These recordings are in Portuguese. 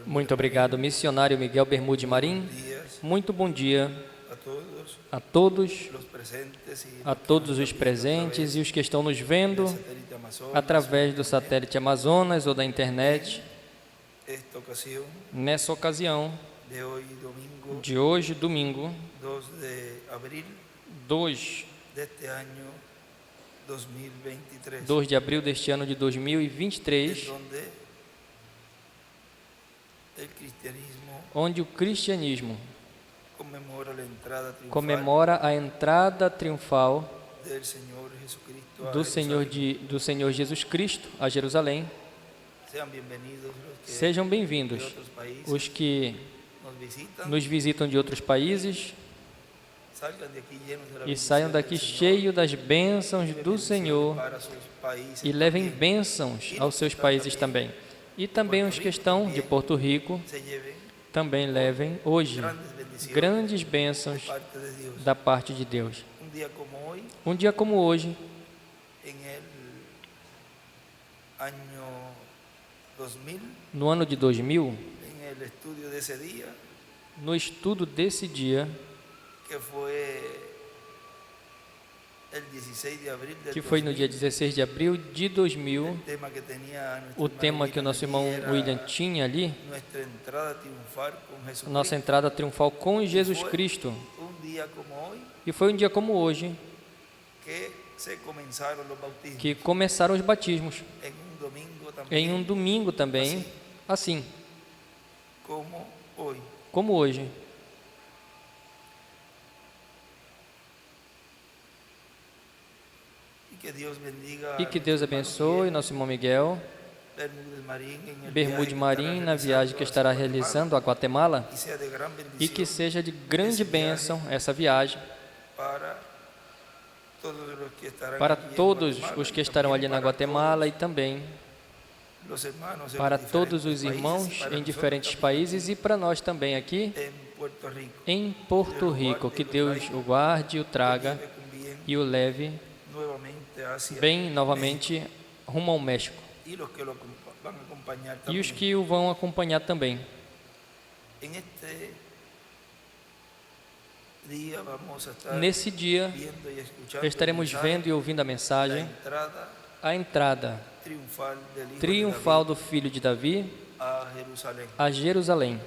Muito obrigado, missionário Miguel Bermude Marim. Muito bom dia a todos os presentes e os que estão nos vendo através do satélite Amazonas ou da internet. Nessa ocasião de hoje, domingo, 2 de abril deste ano de 2023, onde o cristianismo comemora a entrada triunfal do Senhor Jesus Cristo a Jerusalém. Sejam bem-vindos os que nos visitam de outros países e saiam daqui cheios das bênçãos do Senhor e levem bênçãos aos seus países também. E também os que estão de Porto Rico também levem hoje grandes bênçãos da parte de Deus. Um dia como hoje, no ano de 2000, no estudo desse dia, que foi no dia 16 de abril de 2000, o tema que o nosso irmão William tinha ali, nossa entrada triunfal com Jesus Cristo. E foi um dia como hoje que começaram os batismos, em um domingo também, assim, como hoje. E que Deus abençoe nosso irmão Miguel Bermude Marim na viagem que estará realizando a Guatemala, e que seja de grande bênção essa viagem para todos os que estarão ali na Guatemala e também para todos os irmãos em diferentes países e para nós também aqui em Porto Rico. Que Deus o guarde, o traga e o leve bem novamente rumo ao México. E os que o vão acompanhar também. Nesse dia, estaremos vendo e ouvindo a mensagem, a entrada triunfal do Filho de Davi a Jerusalém,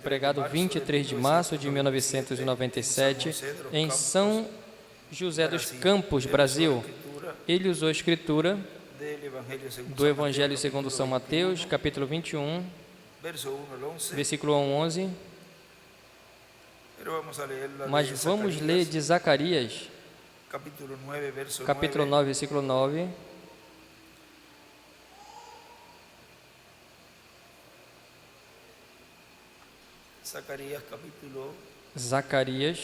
pregado 23 de março de 1997, em São José dos Campos, Brasil. Ele usou a escritura do Evangelho segundo São Mateus, capítulo 21, versículo 11. Mas vamos ler de Zacarias, capítulo 9, versículo 9. Zacarias,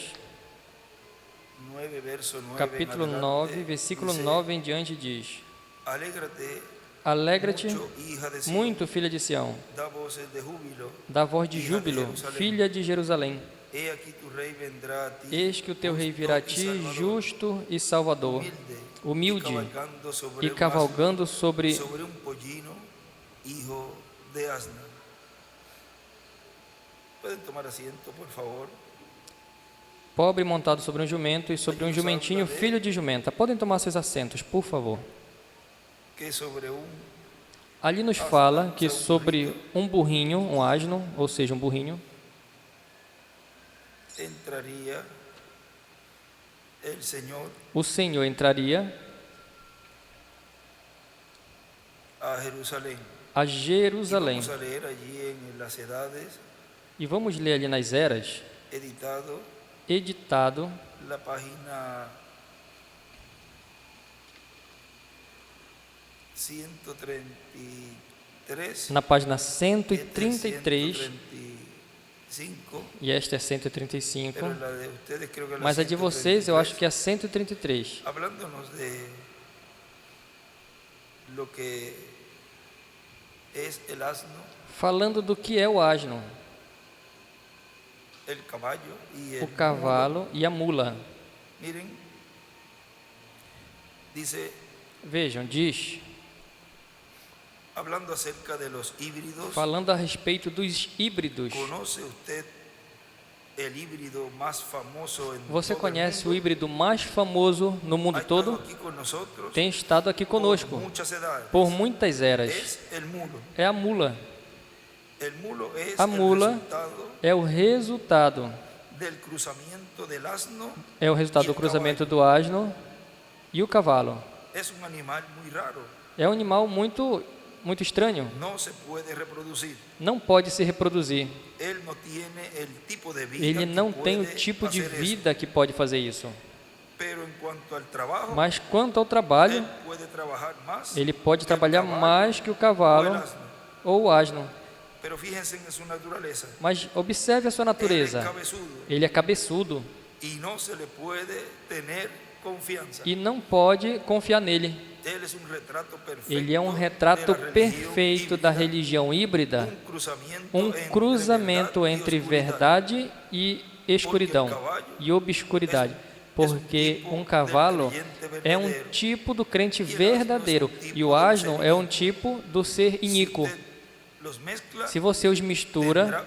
capítulo 9, versículo 9 em diante diz: Alegra-te muito, filha de Sião, dá voz de júbilo, filha de Jerusalém. Eis que o teu rei virá a ti, justo e salvador, humilde e cavalgando sobre pobre montado sobre um jumento e sobre um jumentinho, filho de jumenta. Podem tomar seus assentos, por favor. Ali nos fala que sobre um burrinho, um asno, ou seja, um burrinho, o Senhor entraria a Jerusalém. E vamos ler ali nas Eras, editado, na página 133, e esta é 135, mas a de vocês eu acho que é 133. Falando do que é o asno, o cavalo e a mula. Vejam, diz: falando a respeito dos híbridos. Você conhece o híbrido mais famoso no mundo todo? Tem estado aqui conosco por muitas eras. É a mula. A mula é o resultado do cruzamento do asno e o cavalo. É um animal muito estranho. Não pode se reproduzir. Ele não tem o tipo de vida que pode fazer isso. Mas quanto ao trabalho, ele pode trabalhar mais que o cavalo ou o asno. Mas observe a sua natureza. Ele é cabeçudo. E não pode confiar nele. Ele é um retrato perfeito da religião híbrida, um cruzamento entre verdade e escuridão e obscuridade, porque um cavalo é um tipo do crente verdadeiro e o asno é um tipo do ser iníquo. Se você os mistura,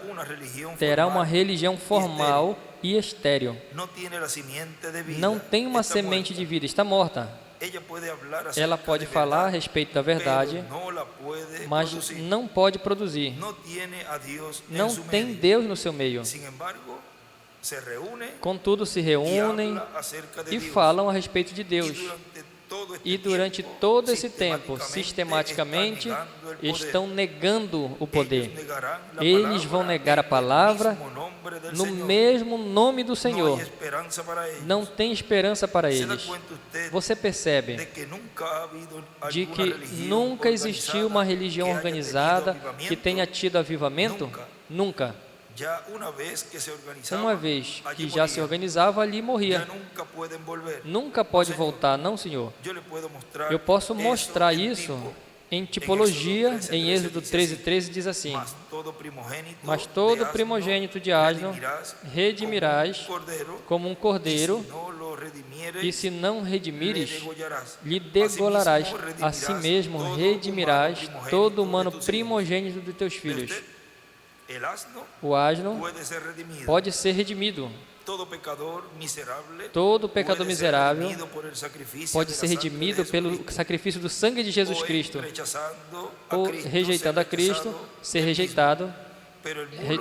terá uma religião formal e estéril. Não tem uma semente de vida, está morta. Ela pode falar a respeito da verdade, mas não pode produzir. Não tem Deus no seu meio. Contudo, se reúnem e falam a respeito de Deus. E durante todo esse tempo, sistematicamente, estão negando o poder. Eles vão negar a palavra no mesmo nome do Senhor. Não tem esperança para eles. Você percebe de que nunca existiu uma religião organizada que tenha tido avivamento? Nunca. Uma vez que já se organizava, ali morria. Nunca pode voltar, não, Senhor. Eu posso mostrar isso em tipologia, em Êxodo 13:13 diz assim: mas todo primogênito de asno redimirás como um cordeiro, e se não redimires, lhe degolarás. Assim mesmo redimirás todo humano primogênito de teus filhos. O asno pode ser redimido. Todo pecador miserável pode ser redimido pelo sacrifício do sangue de Jesus Cristo. Ou rejeitando a Cristo, ser rejeitado,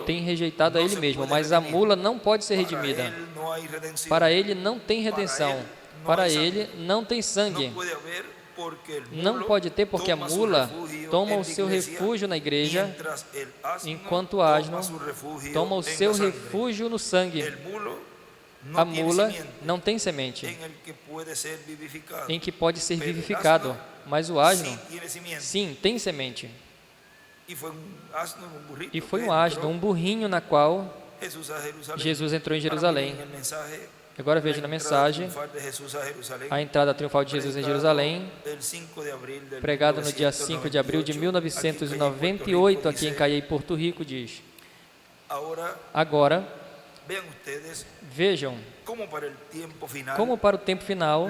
tem rejeitado a Ele mesmo. Mas a mula não pode ser redimida. Para ele não tem redenção. Para ele não tem sangue. Não pode ter, porque a mula toma o seu refúgio na igreja, enquanto o asno toma o seu refúgio no sangue. A mula não tem semente em que pode ser vivificado, mas o asno, sim, tem semente. E foi um asno, um burrinho na qual Jesus entrou em Jerusalém. Agora veja na mensagem a entrada triunfal de Jesus em Jerusalém, pregado no dia 5 de abril de 1998, aqui em Cayey, Porto Rico, diz: agora, vejam, como para o tempo final,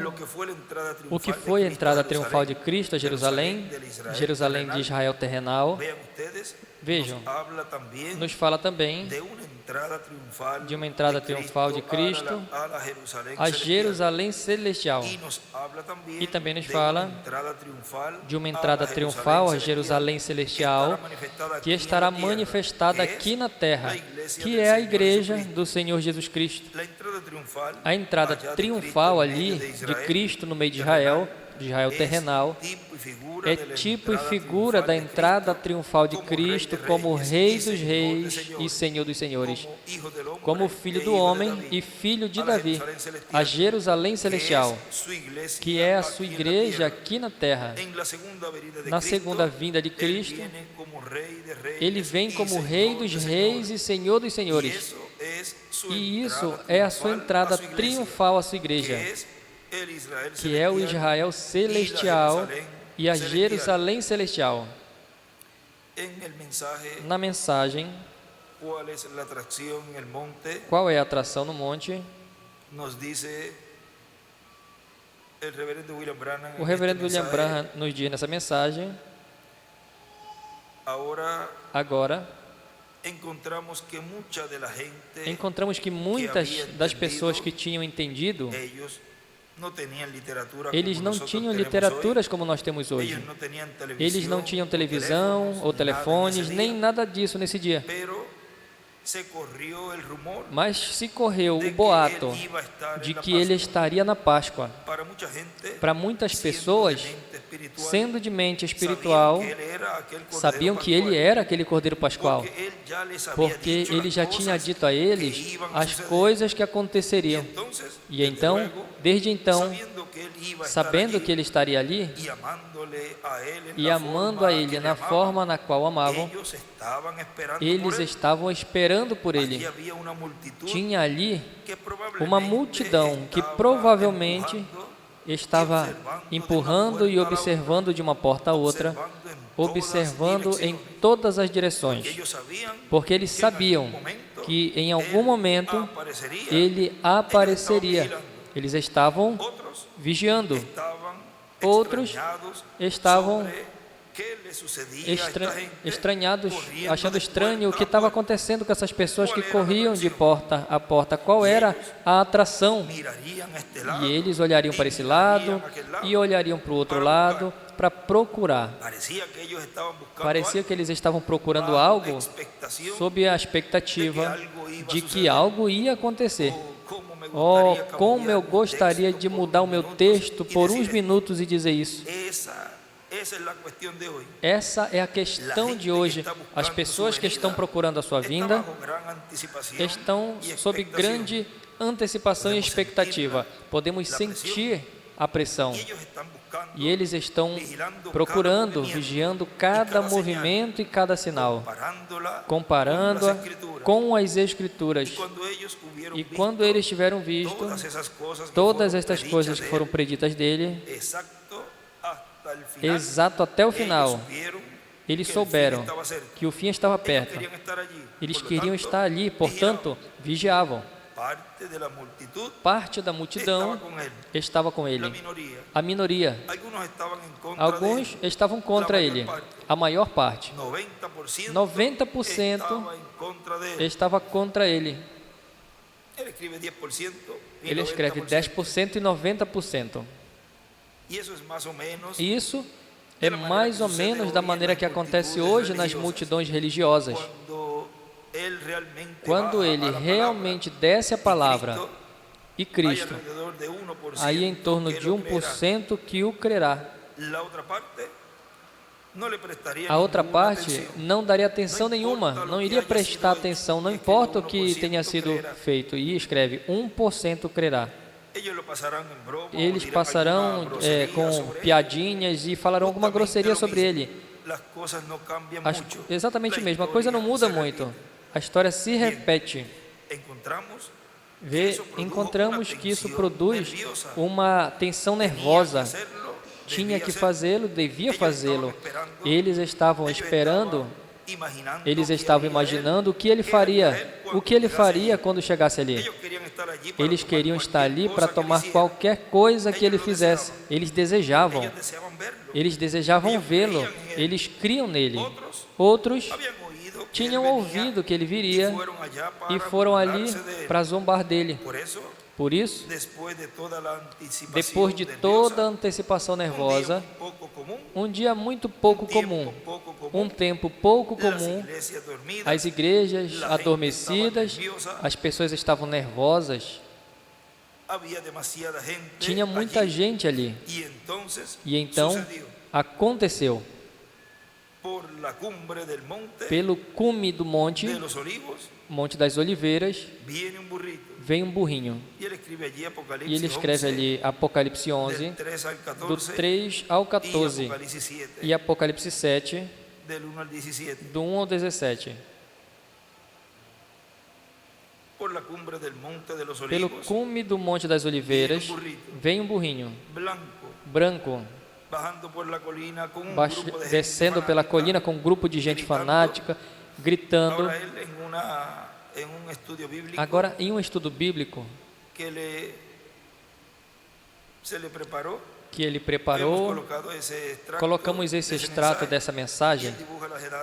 o que foi a entrada triunfal de Cristo a Jerusalém, Jerusalém de Israel terrenal. Vejam, nos fala também de uma entrada triunfal de Cristo a Jerusalém celestial. E também nos fala de uma entrada triunfal a Jerusalém celestial que estará manifestada aqui na terra, que é a igreja do Senhor Jesus Cristo. A entrada triunfal ali de Cristo no meio de Israel terrenal, é tipo e figura da entrada triunfal de Cristo como Rei dos Reis e Senhor dos Senhores, como Filho do Homem e Filho de Davi, a Jerusalém celestial, que é a sua igreja aqui na terra. Na segunda vinda de Cristo, Ele vem como Rei dos Reis e Senhor dos Senhores, e isso é a sua entrada triunfal à sua igreja, que é o Israel celestial e a Jerusalém celestial. Na mensagem, qual é a atração no monte? O reverendo William Branham nos diz nessa mensagem Agora, encontramos que muitas das pessoas que tinham entendido, eles não tinham literaturas como nós temos hoje. Eles não tinham televisão ou telefones, nem nada disso nesse dia. Mas se correu o boato de que ele estaria na Páscoa. Para muitas pessoas, sendo de mente espiritual, sabiam que ele era aquele Cordeiro Pascual, porque ele já tinha dito a eles as coisas que aconteceriam. E então, desde então, sabendo que ele estaria ali e amando a ele na forma na qual amavam, eles estavam esperando por ele. Tinha ali uma multidão que provavelmente estava empurrando e observando de uma porta a outra, observando em todas as direções, porque eles sabiam que em algum momento ele apareceria. Eles estavam vigiando. Outros estavam estranhados, achando estranho o que estava acontecendo com essas pessoas que corriam de porta a porta. Qual era a atração? E eles olhariam para esse lado e olhariam para o outro lado para procurar. Parecia que eles estavam procurando algo sob a expectativa de que algo ia acontecer. Oh, como eu gostaria de mudar o meu texto por uns minutos e dizer isso. Essa é a questão de hoje. As pessoas que estão procurando a sua vinda estão sob grande antecipação e expectativa. Podemos sentir a pressão. E eles estão procurando, vigiando cada movimento e cada sinal, comparando-a com as Escrituras. E quando eles tiveram visto todas estas coisas que foram preditas dele, exato até o final, eles souberam que o fim estava perto. Eles queriam estar ali, portanto, vigiavam. Parte da multidão estava com ele. A minoria. Alguns estavam contra ele. A maior parte. 90% estava contra ele. Ele escreve 10% e 90%. Isso é mais ou menos da maneira que acontece hoje nas multidões religiosas. Quando ele realmente desce a palavra e Cristo, aí em torno de 1% que o crerá. A outra parte não daria atenção nenhuma, não iria prestar atenção, não importa o que tenha sido feito. E escreve, 1% crerá. Eles passarão com piadinhas e falarão alguma grosseria sobre ele. Exatamente mesmo, a coisa não muda muito. A história se repete. Encontramos que isso produz uma tensão nervosa. Tinha que fazê-lo, devia fazê-lo. Eles estavam esperando, eles estavam imaginando o que ele faria. O que ele faria quando chegasse ali? Eles queriam estar ali para tomar qualquer coisa que ele fizesse. Eles desejavam vê-lo. Eles criam nele. Outros tinham ouvido que ele viria e foram ali para zombar dele. Por isso, depois de toda a antecipação nervosa, um dia muito pouco comum, um tempo pouco comum, as igrejas adormecidas, as pessoas estavam nervosas, tinha muita gente ali. E então, aconteceu. Pelo cume do monte, Monte das Oliveiras, vem um burrinho. E ele escreve ali Apocalipse 11, do 3 ao 14, e Apocalipse 7, do 1 ao 17. Pelo cume do Monte das Oliveiras, vem um burrinho, branco, descendo pela colina com um grupo de gente fanática, gritando. Agora, em um estudo bíblico, que ele preparou, colocamos esse extrato dessa mensagem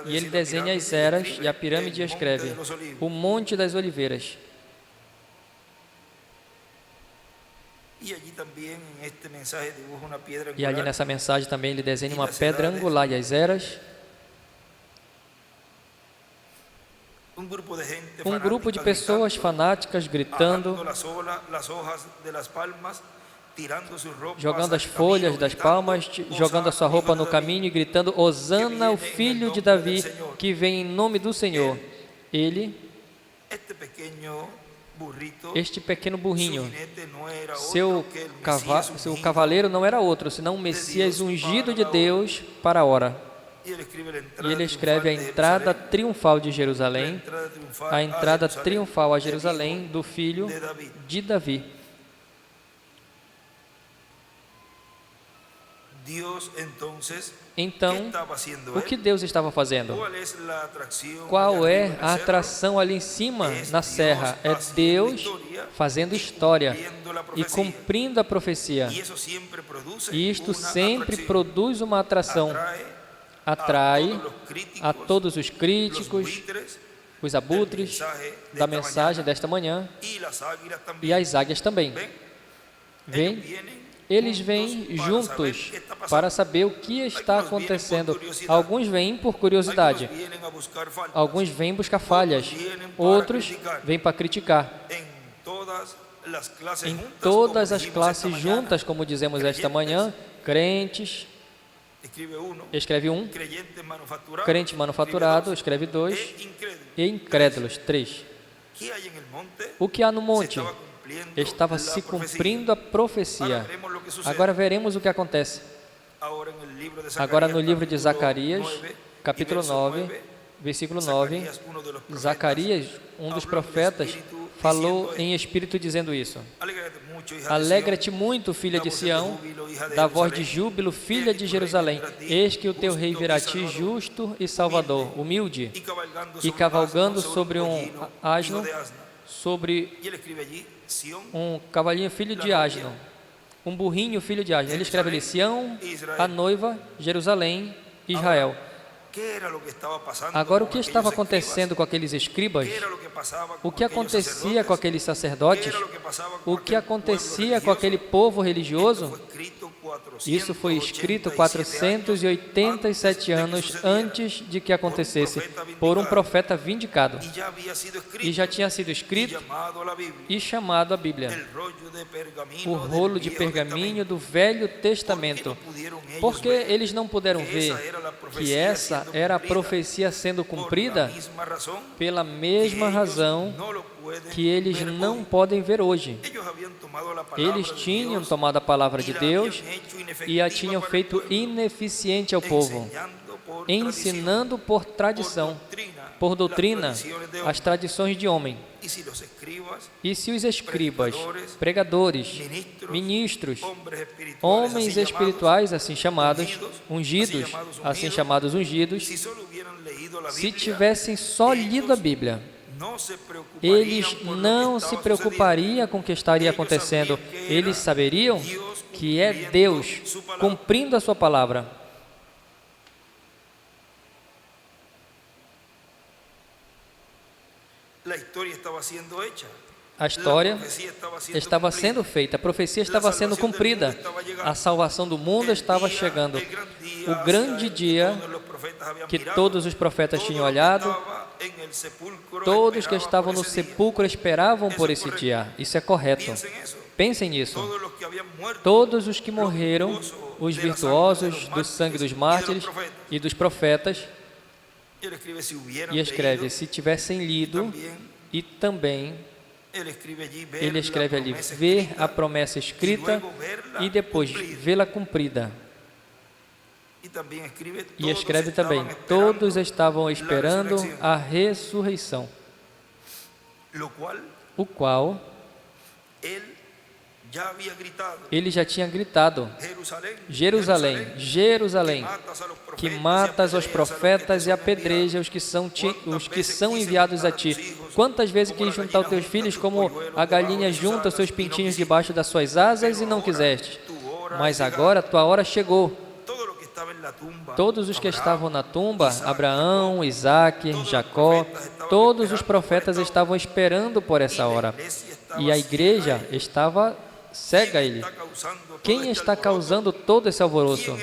e ele desenha as eras e a pirâmide e escreve o Monte das Oliveiras. E ali nessa mensagem também ele desenha uma pedra angular e as eras. Um grupo de pessoas fanáticas gritando, jogando as folhas das palmas, jogando a sua roupa no caminho e gritando: Hosana, o filho de Davi, que vem em nome do Senhor. Este pequeno burrinho, seu cavaleiro não era outro, senão o Messias ungido de Deus para a hora. E ele escreve a entrada triunfal de Jerusalém, a entrada triunfal a Jerusalém do filho de Davi. Então, o que Deus estava fazendo? Qual é a atração ali em cima, na serra? É Deus fazendo história e cumprindo a profecia. E isto sempre produz uma atração. Atrai a todos os críticos, os abutres da mensagem desta manhã e as águias também. Vem? Eles vêm juntos para saber o que está acontecendo. Alguns vêm por curiosidade, alguns vêm buscar falhas, outros vêm para criticar. Em todas as classes juntas, como dizemos esta manhã, crentes, escreve 1, crente manufaturado, escreve 2, e incrédulos, 3. O que há no monte? Estava se cumprindo a profecia. Agora veremos o que acontece. Agora no livro de Zacarias, capítulo 9, versículo 9, Zacarias, um dos profetas, falou em espírito dizendo isso: Alegra-te muito, filha de Sião, da voz de júbilo, filha de Jerusalém. Eis que o teu rei virá a ti justo e salvador, humilde, e cavalgando sobre um asno, sobre um cavalinho filho de asno, um burrinho filho de asno. Ele escreve ali: Sião, a noiva, Jerusalém, Israel. Agora, o que estava acontecendo com aqueles escribas? O que acontecia com aqueles sacerdotes? O que acontecia com aquele povo religioso? Isso foi escrito 487 anos antes de que acontecesse, por um profeta vindicado. E já tinha sido escrito e chamado a Bíblia, o rolo de pergaminho do Velho Testamento. Porque eles não puderam ver que essa era a profecia sendo cumprida? Pela mesma razão que eles não podem ver hoje. Eles tinham tomado a palavra de Deus e a tinham feito ineficiente ao povo, ensinando por tradição, por doutrina, as tradições de homem. E se os escribas, pregadores, ministros, homens espirituais, assim chamados, ungidos, assim chamados ungidos, se tivessem só lido a Bíblia, eles não se preocupariam com o que estaria acontecendo. Eles saberiam que é Deus cumprindo a sua palavra. A história estava sendo feita, a profecia estava sendo cumprida, a salvação do mundo estava chegando. O grande dia que todos os profetas tinham olhado, todos que estavam no sepulcro esperavam por esse dia. Isso é correto. Pensem nisso. Todos os que morreram, os virtuosos do sangue dos mártires e dos profetas, e escreve: se tivessem lido, e também ele escreve ali: ver a promessa escrita e depois vê-la cumprida. E escreve também: todos estavam esperando a ressurreição, o qual ele já tinha gritado: Jerusalém, Jerusalém, que matas os profetas e apedreja os que são enviados a ti. Quantas vezes quis juntar os teus filhos como a galinha junta os seus pintinhos debaixo das suas asas e não quiseste? mas agora a tua hora chegou. Todos os que estavam na tumba, Abraão, Isaque, Jacó, todos os profetas estavam esperando por essa hora. E a igreja estava cega a ele. Quem está causando todo esse alvoroço?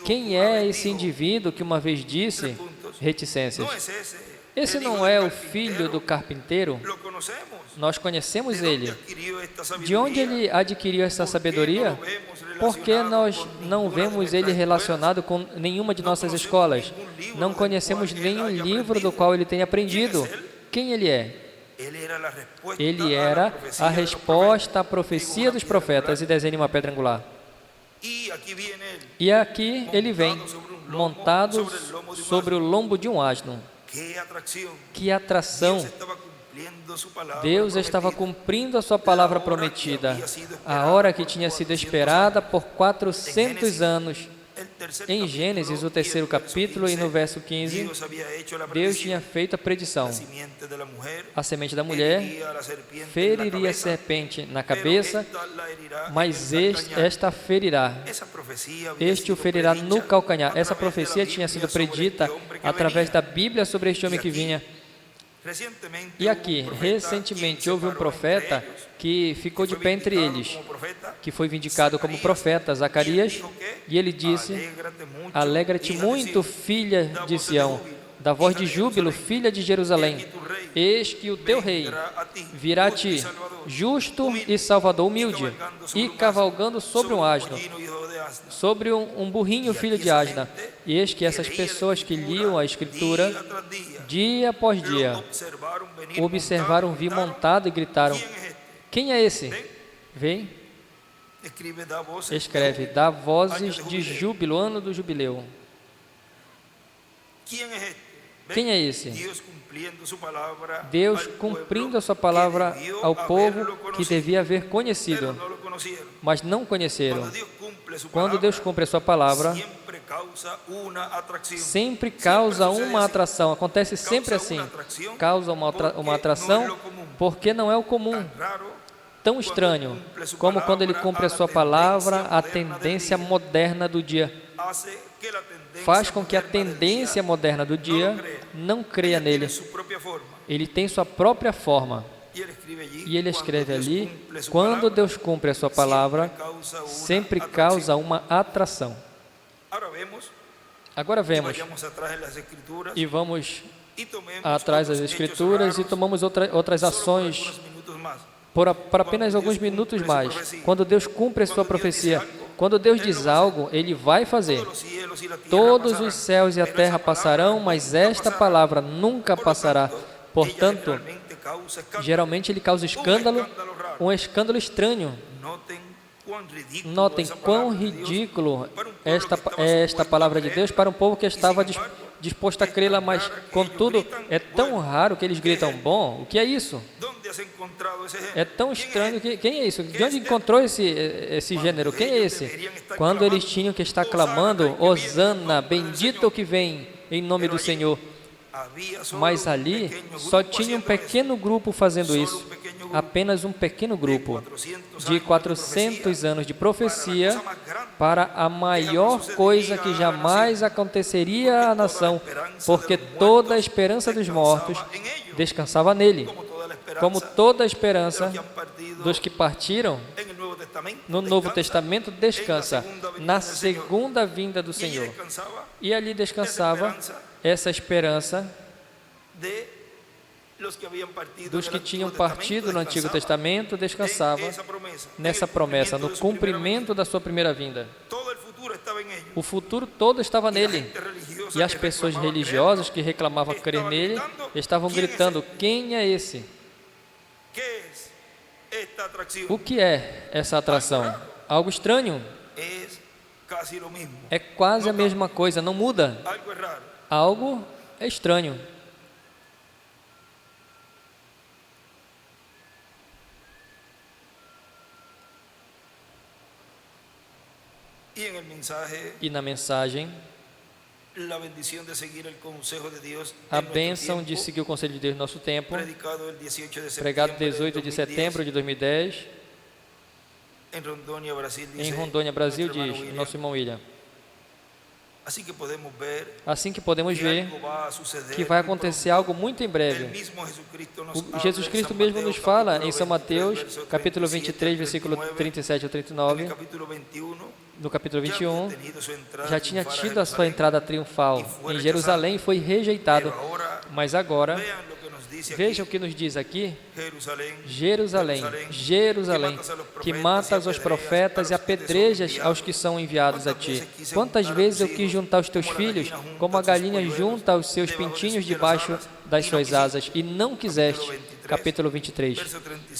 Quem é esse indivíduo que uma vez disse reticências? Esse não é o filho do carpinteiro? Nós conhecemos ele. De onde ele adquiriu essa sabedoria? Por que nós não vemos ele relacionado com nenhuma de nossas escolas? Não conhecemos nenhum livro do qual ele tenha aprendido. Quem ele é? Ele era a resposta à profecia dos profetas, e desenha uma pedra angular. E aqui ele vem, montado sobre o lombo de um asno. Que atração! Deus estava cumprindo a sua palavra prometida, a hora que tinha sido esperada por 400 anos. Em Gênesis, o 3º capítulo, e no verso 15, Deus tinha feito a predição. A semente da mulher feriria a serpente na cabeça, mas esta ferirá. Este o ferirá no calcanhar. Essa profecia tinha sido predita através da Bíblia sobre este homem que vinha. E aqui, recentemente, houve um profeta que ficou de pé entre eles, que foi vindicado como profeta, Zacarias, e ele disse: alegra-te muito, filha de Sião, da voz de júbilo, filha de Jerusalém. Eis que o teu rei virá a ti, justo e salvador, humilde, e cavalgando sobre um asno, sobre um burrinho, filho de asna. E eis que essas pessoas que liam a Escritura, dia após dia, observaram vir montado e gritaram: quem é esse? Vem. Escreve: dá vozes de júbilo, ano do jubileu. Quem é esse? Deus cumprindo a sua palavra ao povo que devia haver conhecido, mas não conheceram. Quando Deus cumpre a sua palavra, sempre causa uma atração. Acontece sempre assim. Causa uma atração porque não é o comum. Tão estranho como quando ele cumpre a sua palavra, a tendência moderna do dia faz com que a tendência moderna do dia não creia nele. Ele tem sua própria forma. E ele escreve ali: quando Deus cumpre a sua palavra, sempre causa uma atração. Agora vemos e vamos atrás das Escrituras e tomamos outras ações por apenas alguns minutos mais. Quando Deus cumpre a sua profecia, quando Deus diz algo, Ele vai fazer. Todos os céus e a terra passarão, mas esta palavra nunca passará. Portanto, geralmente Ele causa escândalo, um escândalo estranho. Notem quão ridículo é esta palavra de Deus para um povo que estava disposto a crê-la, mas, contudo, é tão raro que eles gritam: bom, o que é isso? É tão estranho, quem é isso? De onde encontrou esse gênero? Quem é esse? Quando eles tinham que estar clamando: Hosana, bendito o que vem em nome do Senhor. Mas ali só tinha um pequeno grupo fazendo isso, apenas um pequeno grupo, de 400 anos de profecia para a maior coisa que jamais aconteceria à nação, porque toda a esperança dos mortos descansava nele, como toda a esperança dos que partiram no Novo Testamento descansa na segunda vinda do Senhor. E ali descansava essa esperança dos que tinham partido no Antigo Testamento, descansava nessa promessa, no cumprimento da sua primeira vinda. O futuro todo estava nele. E as pessoas religiosas que reclamavam crer nele estavam gritando: quem é esse? O que é essa atração? Algo estranho. É quase a mesma coisa, não muda. Algo é estranho. E na mensagem, a bênção de seguir o conselho de Deus no nosso tempo, pregado 18 de setembro de 2010, Em Rondônia, Brasil, diz nosso irmão William. Assim que podemos ver que vai acontecer algo muito em breve. Jesus Cristo mesmo nos fala em São Mateus, capítulo 23, versículo 37 ao 39, no capítulo 21, já tinha tido a sua entrada triunfal em Jerusalém e foi rejeitado. Mas agora, veja o que nos diz aqui: Jerusalém, Jerusalém, que matas os profetas e apedrejas aos que são enviados a ti. Quantas vezes eu quis juntar os teus filhos, como a galinha junta os seus pintinhos debaixo das suas asas, e não quiseste. Capítulo 23,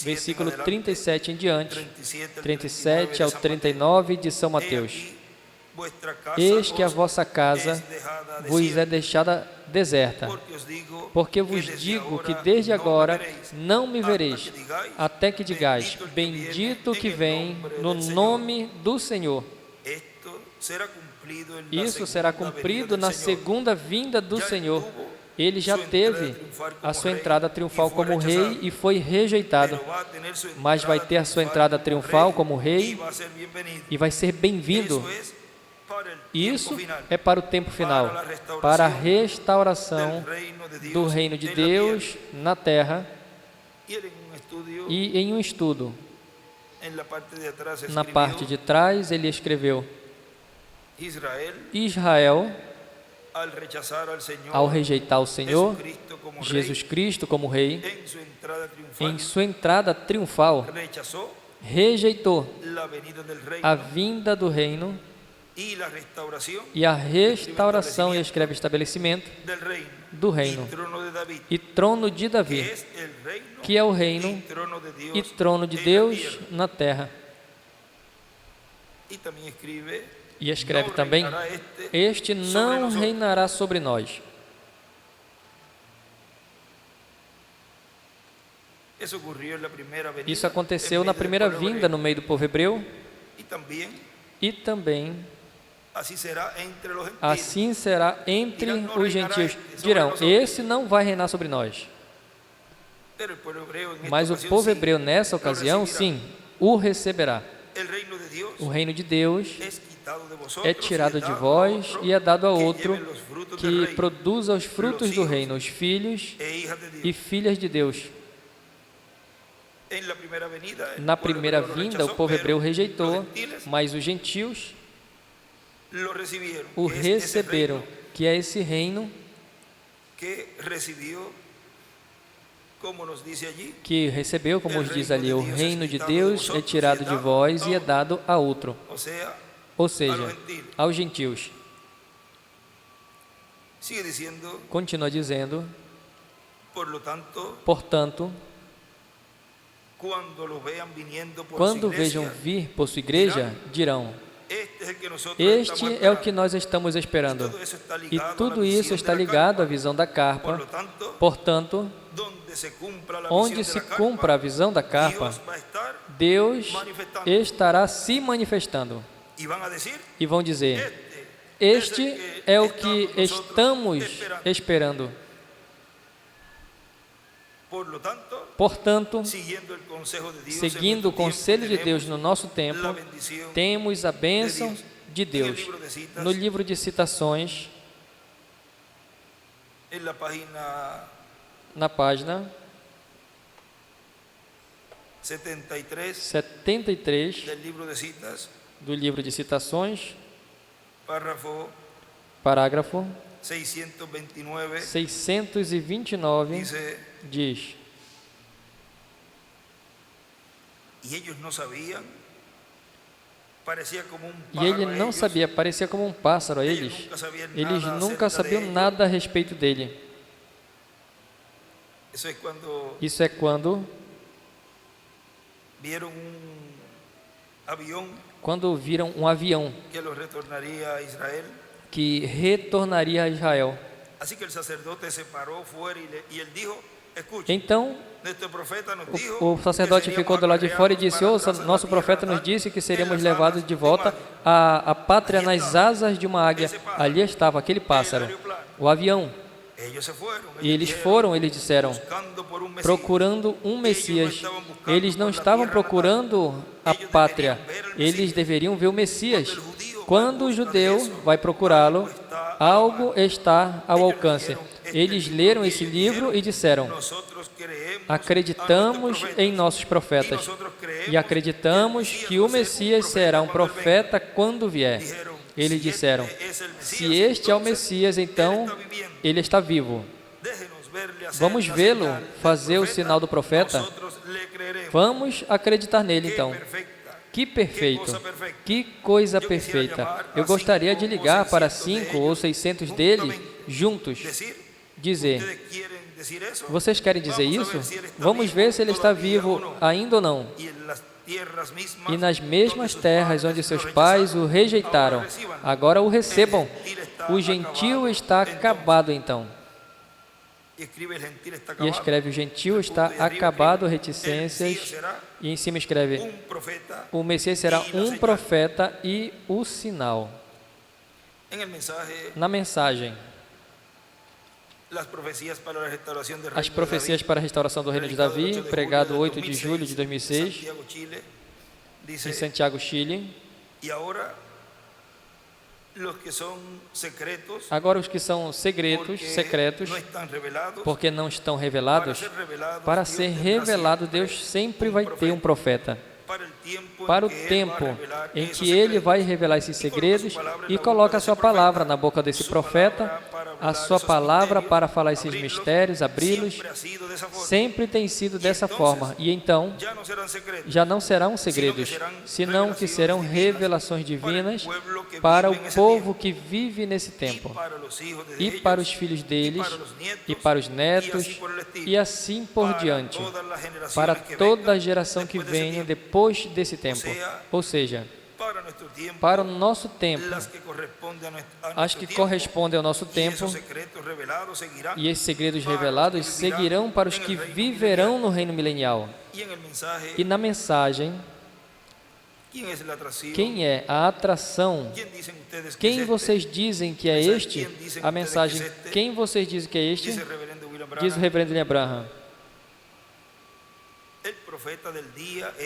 versículo 37 em diante, 37 ao 39 de São Mateus. Eis que a vossa casa vos é deixada deserta, porque vos digo que desde agora não me vereis, até que digais, bendito que vem no nome do Senhor. Isso será cumprido na segunda vinda do Senhor. Ele já teve a sua entrada triunfal como rei e foi rejeitado, mas vai ter a sua entrada triunfal como rei e vai ser bem-vindo. Isso é para o tempo final, para a restauração do reino de Deus na terra. E em um estudo, na parte de trás, ele escreveu: Israel, ao rejeitar o Senhor, Jesus Cristo como Rei, em sua entrada triunfal, rejeitou a vinda do reino e a restauração, e escreve estabelecimento do reino e trono de Davi, que é o reino e trono de Deus na terra. E escreve também: este não reinará sobre nós. Isso aconteceu na primeira vinda no meio do povo hebreu. E também assim será entre os gentios. Dirão: esse não vai reinar sobre nós. Mas o povo hebreu nessa ocasião, sim, o receberá. O reino de Deus é tirado de vós e é dado a outro que produza os frutos do reino, os filhos e filhas de Deus. Na primeira vinda, o povo hebreu rejeitou, mas os gentios o receberam, que é esse reino que recebeu, como nos diz ali, o reino de Deus é tirado de vós e é dado a outro, ou seja, aos gentios. Continua dizendo: portanto, quando vejam vir por sua igreja, dirão: este é o que nós estamos esperando. E tudo isso está ligado à visão da carpa. Portanto, onde se cumpra a visão da carpa, Deus estará se manifestando. E vão dizer: este é o que estamos esperando. Portanto, seguindo o conselho de Deus no nosso tempo, temos a bênção de Deus. No livro de citações, na página 73 do livro de citações, parágrafo 629, diz: e ele não sabia, parecia como um pássaro a eles. Eles nunca sabiam nada a respeito dele. Isso é quando viram um avião que retornaria a Israel. Então, o sacerdote ficou do lado de fora e disse: ouça, nosso profeta nos disse que seríamos levados de volta à pátria nas asas de uma águia. Ali estava aquele pássaro, o avião. E eles foram, eles disseram, procurando um Messias. Eles não estavam procurando a pátria, eles deveriam ver o Messias. Quando o judeu vai procurá-lo, algo está ao alcance. Eles leram esse livro e disseram, acreditamos em nossos profetas e acreditamos que o Messias será um profeta quando vier. Eles disseram, se este é o Messias, então ele está vivo. Vamos vê-lo fazer o sinal do profeta? Vamos acreditar nele, então. Que perfeito! Que coisa perfeita! Eu gostaria de ligar para 500 ou 600 deles juntos, dizer, vocês querem dizer isso? Vamos ver se ele está vivo ainda ou não. E nas mesmas terras onde seus pais o rejeitaram, agora o recebam. O gentio está acabado, então. E escreve, o gentio está acabado, reticências, e em cima escreve, o Messias será um profeta e o sinal. Na mensagem, as profecias para a restauração do reino de Davi, pregado 8 de julho de 2006, em Santiago, Chile. Agora os que são secretos, porque não estão revelados, para ser revelado, Deus sempre vai ter um profeta. Para o tempo em que Ele vai revelar esses segredos e coloca a sua palavra na boca desse profeta, a sua palavra para falar esses mistérios, abri-los, sempre tem sido dessa forma. E então, já não serão segredos, senão que serão revelações divinas para o povo que vive nesse tempo, e para os filhos deles, e para os netos, e assim por diante, para toda a geração que venha depois desse tempo. Ou seja, para o nosso tempo, as que correspondem ao nosso tempo, e esses segredos revelados seguirão para os que viverão no reino milenial. E na mensagem, quem é a atração? Quem vocês dizem que é este? A mensagem, quem vocês dizem que é este? Diz o reverendo William Branham.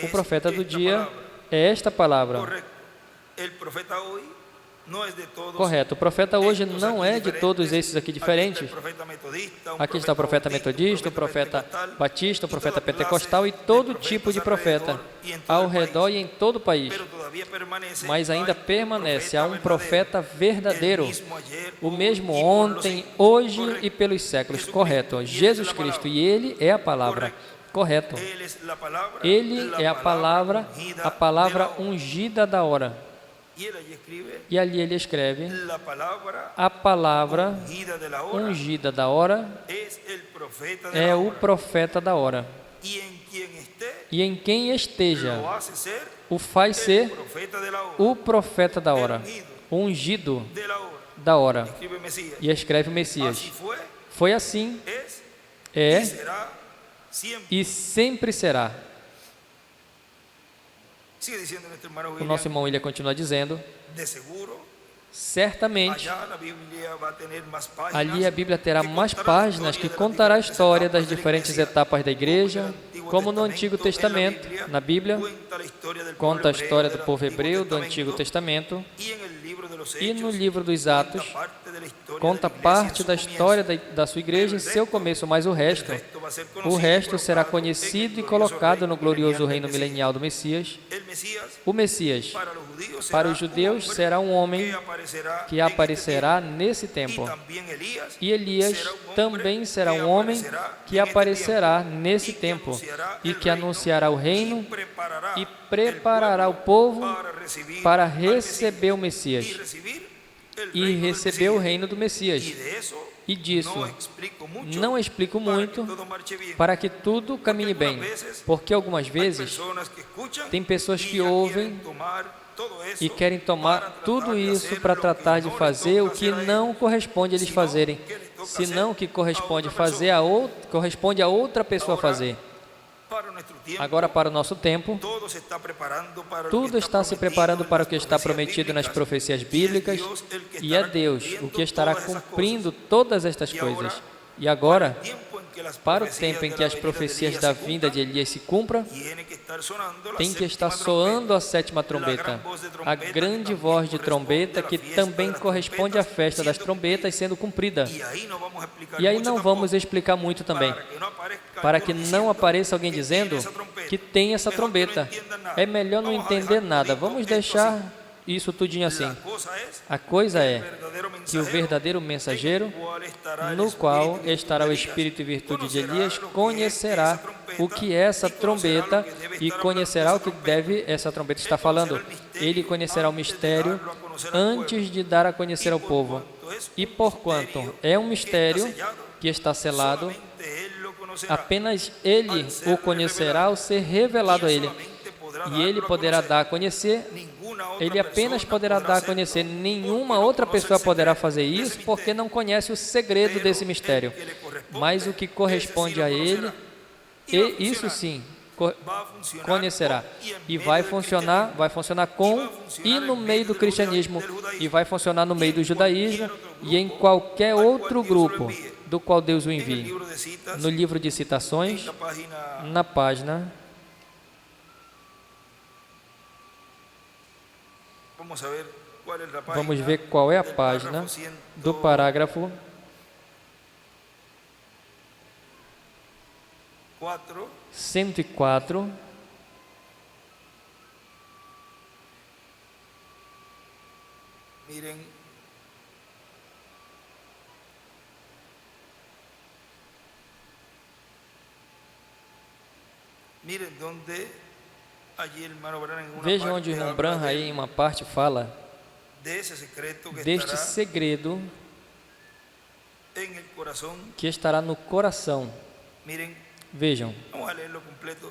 O profeta do dia é esta palavra. Correto. O profeta hoje não é de todos esses aqui diferentes. Aqui está o profeta metodista, o profeta batista, o profeta pentecostal e todo tipo de profeta ao redor e em todo o país. Mas ainda permanece, há um profeta verdadeiro, o mesmo ontem, hoje e pelos séculos. Correto. Jesus Cristo, e Ele é a palavra. Correto. Ele é a palavra ungida da hora. E ali ele escreve, a palavra ungida da hora é o profeta da hora. E em quem esteja, o faz ser o profeta da hora, o ungido da hora. E escreve o Messias. Foi assim, é e sempre será. O nosso irmão William continua dizendo, certamente, ali a Bíblia terá mais páginas que contará a história das diferentes etapas da igreja, como no Antigo Testamento, na Bíblia, conta a história do povo hebreu do Antigo Testamento, e no livro dos Atos, conta parte da história da sua igreja em seu começo, mas o resto será conhecido e colocado no glorioso reino milenial do Messias. O Messias, para os judeus, será um homem que aparecerá nesse tempo. E Elias também será um homem que aparecerá nesse tempo e que anunciará o reino e preparará o povo para receber o Messias e receber o reino do Messias. E disso não explico muito para que tudo caminhe bem, porque algumas vezes tem pessoas que ouvem e querem tomar tudo isso para tratar de fazer o que não corresponde a eles fazerem, senão o que corresponde a outra pessoa fazer. Agora, para o nosso tempo, tudo está se preparando para o que está prometido nas profecias bíblicas, e é Deus o que estará cumprindo todas estas coisas. E agora, para o tempo em que as profecias da vinda de Elias se cumpram, tem que estar soando a sétima trombeta, a grande voz de trombeta que também corresponde à festa das trombetas sendo cumprida. E aí não vamos explicar muito também, para que não apareça alguém dizendo que tem essa trombeta. É melhor não entender nada, vamos deixar isso tudinho assim. A coisa é que o verdadeiro mensageiro, no qual estará o Espírito e virtude de Elias, conhecerá o que é essa trombeta e conhecerá o que deve essa trombeta estar falando. Ele conhecerá o mistério antes de dar a conhecer ao povo. E porquanto é um mistério que está selado, apenas ele o conhecerá ao ser revelado a ele. E ele poderá dar a conhecer, ele apenas poderá dar a conhecer, nenhuma outra pessoa poderá fazer isso, porque não conhece o segredo desse mistério. Mas o que corresponde a ele, e isso sim, conhecerá. E vai funcionar com e no meio do cristianismo, e vai funcionar no meio do judaísmo, e em qualquer outro grupo do qual Deus o envie. No livro de citações, na página... Vamos ver qual é a página do parágrafo 104. Vejam onde o irmão Branham aí em uma parte fala deste segredo que estará no coração. Vejam,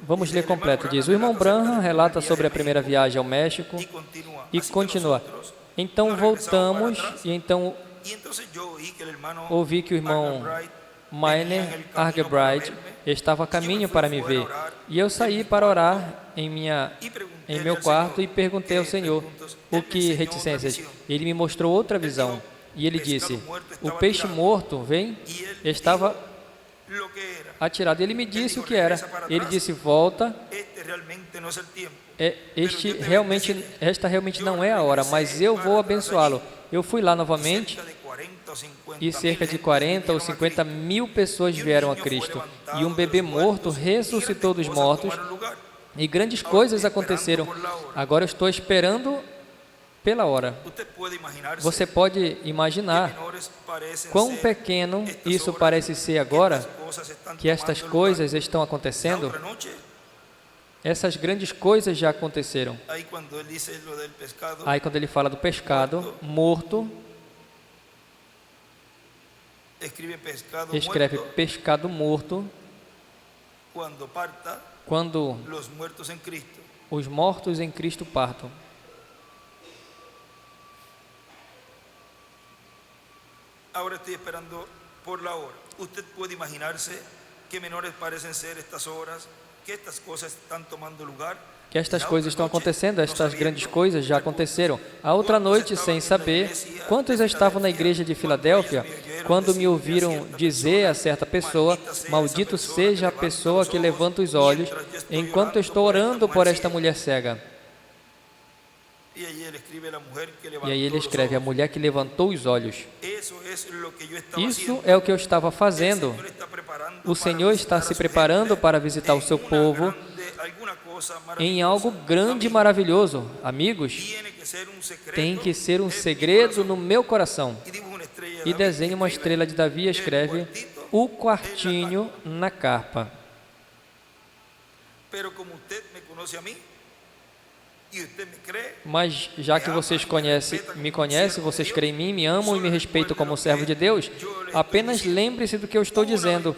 vamos ler completo. Diz, o irmão Branham relata sobre a primeira viagem ao México e continua. Então voltamos e então ouvi que o irmão Miner Argebright estava a caminho para me ver. E eu saí para orar em meu quarto e perguntei ao Senhor o que reticências. Ele me mostrou outra visão. E ele disse, o peixe morto, vem, estava atirado. Ele me disse o que era. Ele disse, volta. Esta realmente não é a hora, mas eu vou abençoá-lo. Eu fui lá novamente e cerca de 40 ou 50 mil pessoas vieram a Cristo. E um bebê morto ressuscitou dos mortos e grandes coisas aconteceram. Agora eu estou esperando pela hora. Você pode imaginar quão pequeno isso parece ser agora que estas coisas estão acontecendo? Essas grandes coisas já aconteceram. Aí quando ele fala do pescado morto, escreve pescado morto quando os mortos em Cristo partam. Agora estou esperando por la hora. Usted pode imaginar-se que menores parecem ser estas horas, que estas coisas estão tomando lugar. Que estas coisas estão acontecendo, estas grandes coisas já aconteceram. A outra noite, sem saber, quantos estavam na igreja de Filadélfia, quando me ouviram dizer a certa pessoa, maldito seja a pessoa que levanta os olhos, enquanto eu estou orando por esta mulher cega. E aí ele escreve, a mulher que levantou os olhos. Isso é o que eu estava fazendo. O Senhor está se preparando para visitar o seu povo em algo grande e maravilhoso. Amigos, tem que ser um segredo no meu coração. E desenha uma estrela de Davi e escreve o quartinho na carpa. Mas já que vocês me conhecem, vocês creem em mim, me amam e me respeitam como servo de Deus, apenas lembre-se do que eu estou dizendo.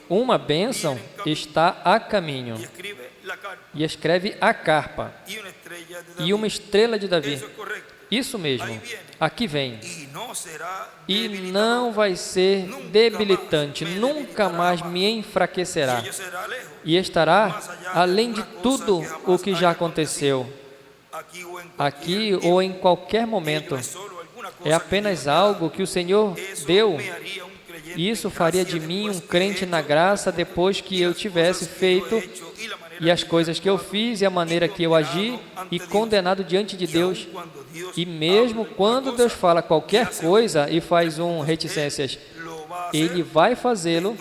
Uma bênção está a caminho. E escreve a carpa. E uma estrela de Davi. Isso mesmo, aqui vem. E não vai ser debilitante, nunca mais me enfraquecerá. E estará além de tudo o que já aconteceu, aqui ou em qualquer momento. É apenas algo que o Senhor deu. E isso faria de mim um crente na graça depois que eu tivesse feito e as coisas que eu fiz e a maneira que eu agi e condenado diante de Deus. E mesmo quando Deus fala qualquer coisa e faz reticências, Ele vai fazê-lo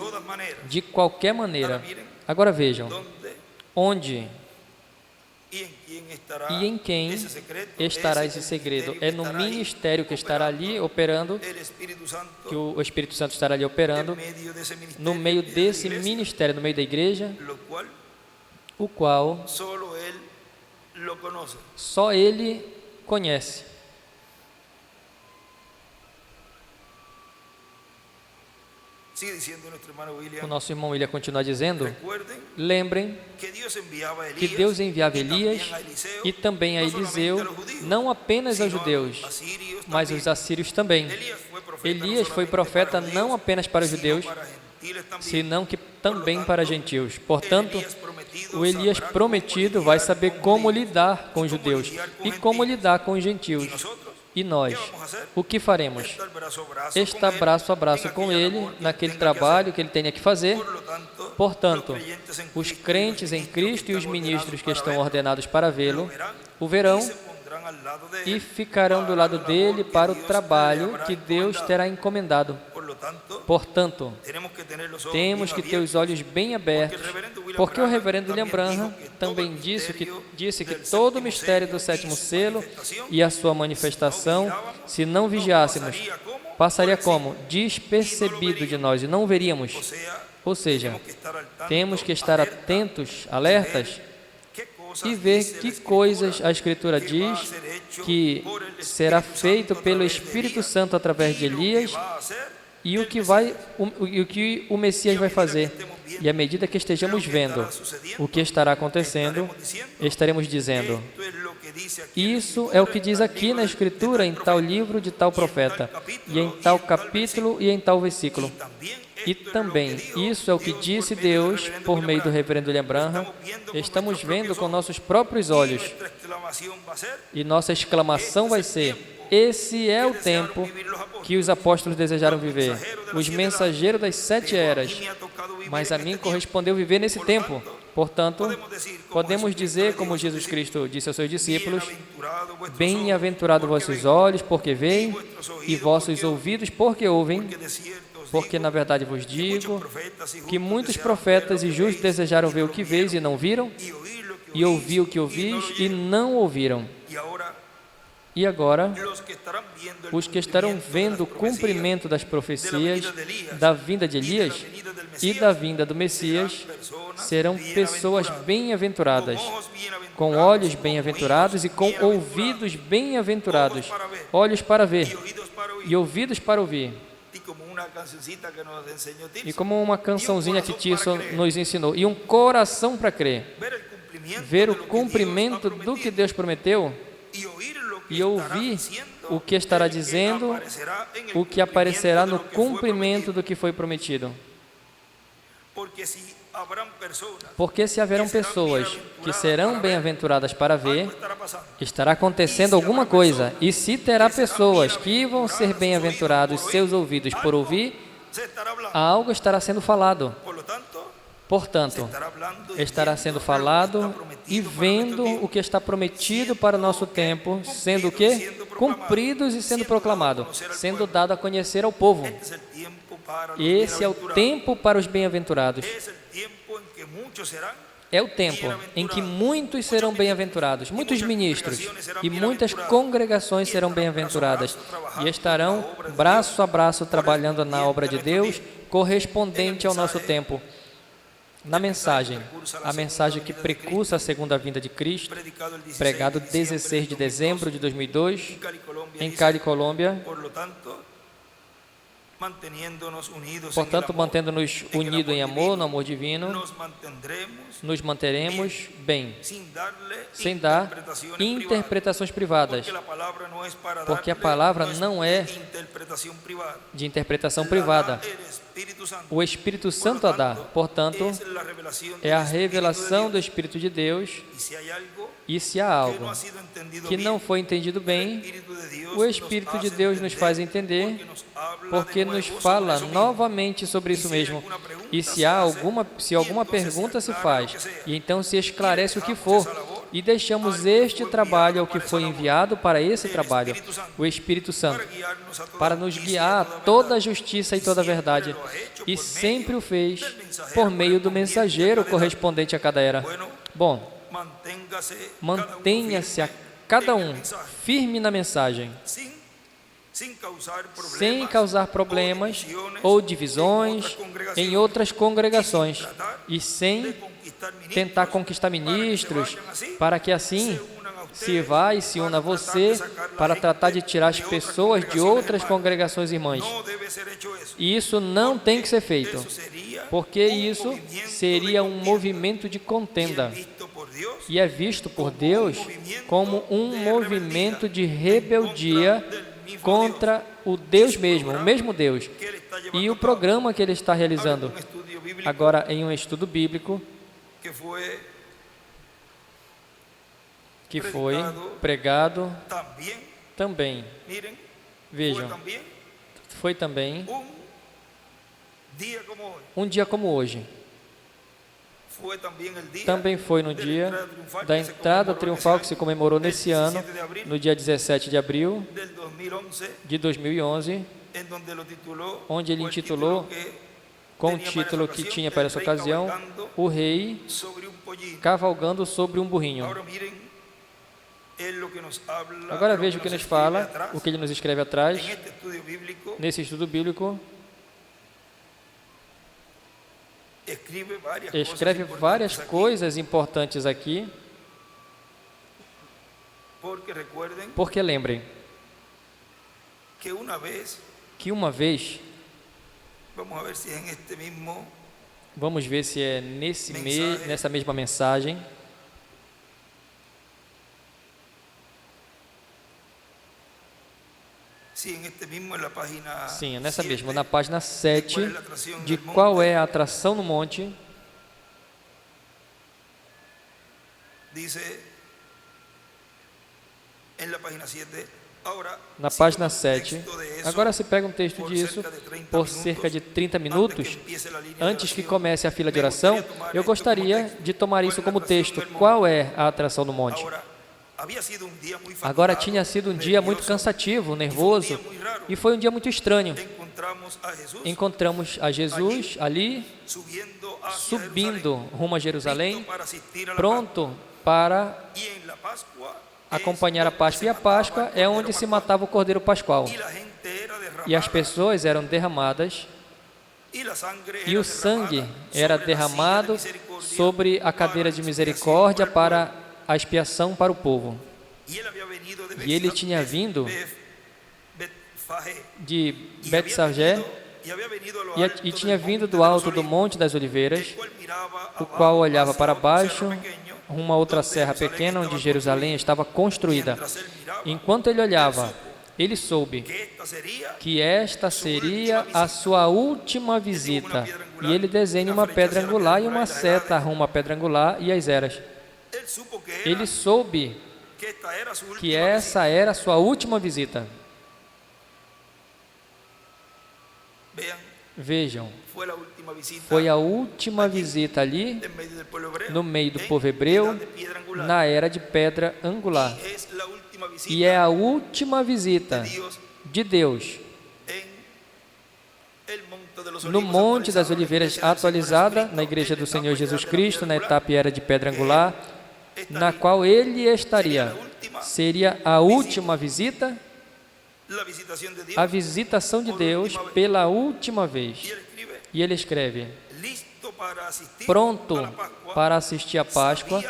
de qualquer maneira. Agora vejam, onde e em quem estará esse segredo? É no ministério que estará ali operando, que o Espírito Santo estará ali operando, no meio desse ministério, no meio da igreja, o qual só Ele conhece. O nosso irmão William continua dizendo, lembrem que Deus enviava Elias e também a Eliseu, não apenas aos judeus, mas aos assírios também. Elias foi profeta não apenas para os judeus, senão que também para gentios. Portanto, o Elias prometido vai saber como lidar com os judeus e como lidar com os gentios. E nós, o que faremos? Estar braço a braço com ele, naquele trabalho que ele tenha que fazer. Portanto, os crentes em Cristo e os ministros que estão ordenados para vê-lo, o verão e ficarão do lado dele para o trabalho que Deus terá encomendado. Portanto, temos que ter os olhos bem abertos, porque o reverendo William Branham também disse que todo o mistério do sétimo selo e a sua manifestação, se não vigiássemos, passaria como? Despercebido de nós e não o veríamos. Ou seja, temos que estar atentos, alertas, e ver que coisas a Escritura diz que será feito pelo Espírito Santo através de Elias e o que o Messias vai fazer. E à medida que estejamos vendo o que estará acontecendo, estaremos dizendo, isso é o que diz aqui na Escritura, em tal livro de tal profeta, e em tal capítulo e em tal versículo. E também, isso é o que disse Deus por meio do reverendo William Branham. Estamos vendo com nossos próprios olhos. E nossa exclamação vai ser, esse é o tempo que os apóstolos desejaram viver, os mensageiros das 7 eras. Mas a mim correspondeu viver nesse tempo. Portanto, podemos dizer, como Jesus Cristo disse aos seus discípulos, bem-aventurados vossos olhos, porque veem, e vossos ouvidos, porque ouvem. Porque, na verdade, vos digo que muitos profetas e justos desejaram ver o que veis e não viram, e ouvir o que ouvis e não ouviram. E agora, os que estarão vendo o cumprimento das profecias da vinda de Elias e da vinda do Messias serão pessoas bem-aventuradas, com olhos bem-aventurados e com ouvidos bem-aventurados, olhos para ver e ouvidos para ouvir. E como uma cançãozinha que Tirso nos ensinou, e um coração para crer, ver o cumprimento do que Deus prometeu e ouvir o que estará dizendo, o que aparecerá no cumprimento do que foi prometido. Porque se haverão pessoas que serão bem-aventuradas para ver, estará acontecendo alguma coisa. E se terá pessoas que vão ser bem-aventurados seus ouvidos por ouvir, algo estará sendo falado. Portanto, estará sendo falado e vendo o que está prometido para o nosso tempo, sendo o quê? Cumpridos e sendo proclamado, sendo dado a conhecer ao povo. Esse é o tempo para os bem-aventurados. É o tempo em que muitos serão bem-aventurados, muitos ministros e muitas congregações serão bem-aventuradas e estarão braço a braço trabalhando na obra de Deus, correspondente ao nosso tempo. Na mensagem, a mensagem que precursa a segunda vinda de Cristo, pregado 16 de dezembro de 2002, em Cali, Colômbia. Portanto, mantendo-nos unidos em amor, no amor divino, nos manteremos bem, sem dar interpretações privadas, porque a palavra não é de interpretação privada. O Espírito Santo a dá. Portanto, é a revelação do Espírito de Deus. E se há algo que não foi entendido bem, o Espírito de Deus nos faz entender, porque nos fala novamente sobre isso mesmo. E se alguma pergunta se faz, e então se esclarece o que for, e deixamos este trabalho ao que foi enviado para esse trabalho, o Espírito Santo, para nos guiar a toda a justiça e toda a verdade. E sempre o fez por meio do mensageiro correspondente a cada era. Bom, mantenha-se a cada um firme na mensagem, sem causar problemas ou divisões em outras congregações, e sem tentar conquistar ministros, para que assim se vá e se una a você para tratar de tirar as pessoas de outras congregações irmãs. E isso não tem que ser feito, porque isso seria um movimento de contenda, e é visto por Deus como um movimento de rebeldia contra o Deus mesmo, o mesmo Deus, e o programa que Ele está realizando agora em um estudo bíblico que foi pregado também. Vejam, foi também um dia como hoje. Também foi no dia da entrada triunfal que se comemorou nesse ano, no dia 17 de abril de 2011, onde ele intitulou, com o título que tinha para essa ocasião, O Rei Cavalgando sobre um Burrinho. Agora veja o que nos fala, o que ele nos escreve atrás, nesse estudo bíblico. Escreve várias coisas importantes aqui, porque lembrem que uma vez, vamos ver se é nessa mesma mensagem, sim, é nessa mesma, na página 7, de qual é a atração no monte. Na página 7, agora se pega um texto disso por cerca de 30 minutos, antes que comece a fila de oração, eu gostaria de tomar isso como texto. Qual é a atração no monte? Agora tinha sido um dia muito cansativo, nervoso, e foi um dia muito estranho. Encontramos a Jesus ali, subindo rumo a Jerusalém, pronto para acompanhar a Páscoa. E a Páscoa é onde se matava o Cordeiro Pascual. E as pessoas eram derramadas, e o sangue era derramado sobre a cadeira de misericórdia para a expiação para o povo. E ele tinha vindo de Betsagé e tinha vindo do alto do Monte das Oliveiras, o qual olhava para baixo, uma outra serra pequena onde Jerusalém estava construída. Enquanto ele olhava, ele soube que esta seria a sua última visita. E ele desenha uma pedra angular e uma seta rumo à pedra angular e as eras. Ele soube que essa era a sua última visita. Vejam, foi a última visita ali, no meio do povo hebreu, na era de pedra angular. E é a última visita de Deus no Monte das Oliveiras atualizada, na Igreja do Senhor Jesus Cristo, na etapa era de pedra angular, na qual ele estaria. Seria a última visita, a visitação de Deus pela última vez. E ele escreve, pronto para assistir à Páscoa,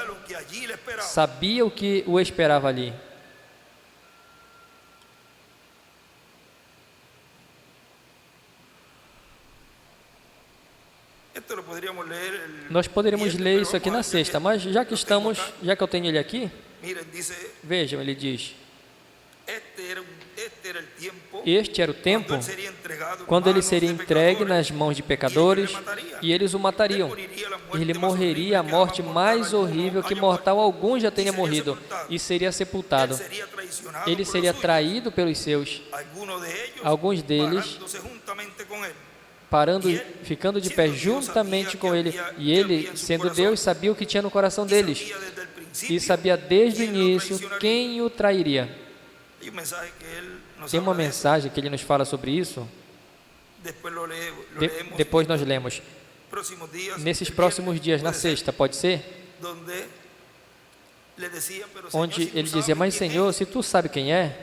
sabia o que o esperava ali. Nós poderíamos ler isso aqui na sexta, mas já que eu tenho ele aqui, vejam, ele diz: este era o tempo quando ele seria entregue nas mãos de pecadores e eles o matariam. Ele morreria a morte mais horrível que mortal algum já tenha morrido e seria sepultado. Ele seria traído pelos seus, alguns deles ficando de pé juntamente com ele. E ele, sendo Deus, sabia o que tinha no coração deles e sabia desde o início quem o trairia. Tem uma mensagem que ele nos fala sobre isso. Depois nós lemos. Nesses próximos dias, na sexta, pode ser? Onde ele dizia: mas Senhor, se tu sabe quem é,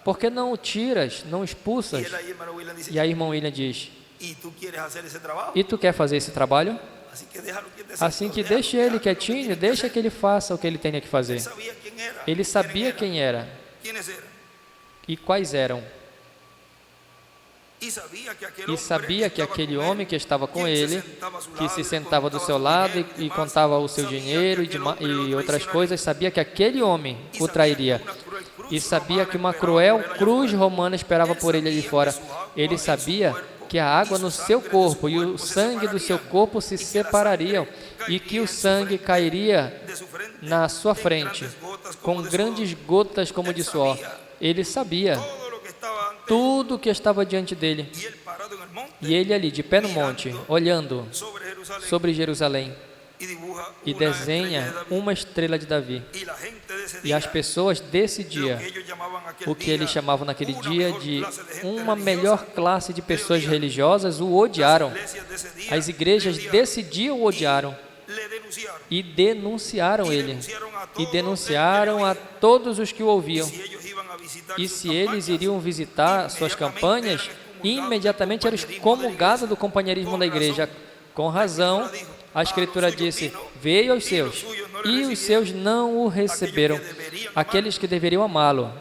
por que não o tiras, não expulsas? E aí irmão William diz: e tu quer fazer esse trabalho? Assim que deixe ele quietinho, deixa que ele faça o que ele tenha que fazer. Ele sabia quem era e quais eram. E sabia que aquele homem que estava com ele, que se sentava do seu lado e contava o seu dinheiro e outras coisas, sabia que aquele homem o trairia. E sabia que uma cruel cruz romana esperava por ele ali fora. Ele sabia que a água no seu corpo e o sangue do seu corpo se separariam e que o sangue cairia na sua frente, com grandes gotas como de suor. Ele sabia tudo o que estava diante dele. E ele ali, de pé no monte, olhando sobre Jerusalém, e desenha uma estrela de Davi. E as pessoas desse dia, o que eles chamavam naquele dia de uma melhor classe de pessoas religiosas, o odiaram. As igrejas desse dia o odiaram e denunciaram ele. E denunciaram a todos os que o ouviam. E se eles iriam visitar suas campanhas, imediatamente eram excomungados do companheirismo da igreja. Com razão, a Escritura disse: veio aos seus, e os seus não o receberam. Aqueles que deveriam amá-lo,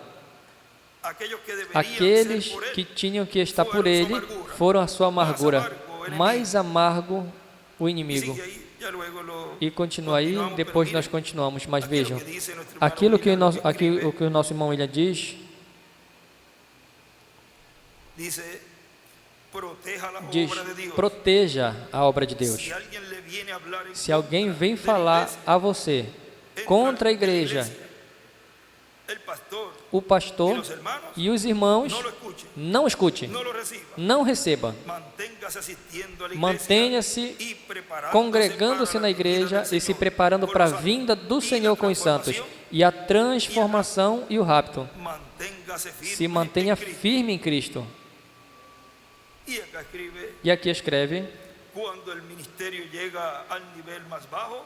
aqueles que tinham que estar por ele, foram a sua amargura. Mais amargo o inimigo. E continua aí, depois nós continuamos, mas vejam, aquilo que o nosso irmão William diz, proteja a obra de Deus. Se alguém vem falar a você contra a igreja, o pastor e os irmãos, não escute, não receba. Mantenha-se congregando-se na igreja e se preparando para a vinda do Senhor com os santos e a transformação e o rapto. Se mantenha firme em Cristo. E aqui escreve: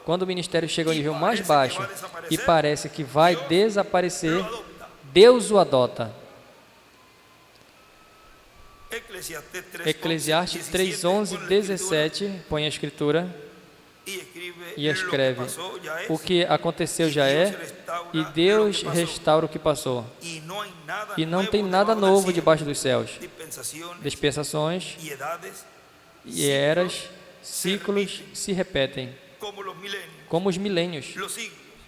quando o ministério chega ao nível mais baixo e parece que vai desaparecer, Deus o adota. Eclesiastes 3:11, 17, põe a escritura e escreve: o que aconteceu já é, e Deus restaura o que passou. E não tem nada novo debaixo dos céus. Dispensações e eras, ciclos se repetem, como os milênios,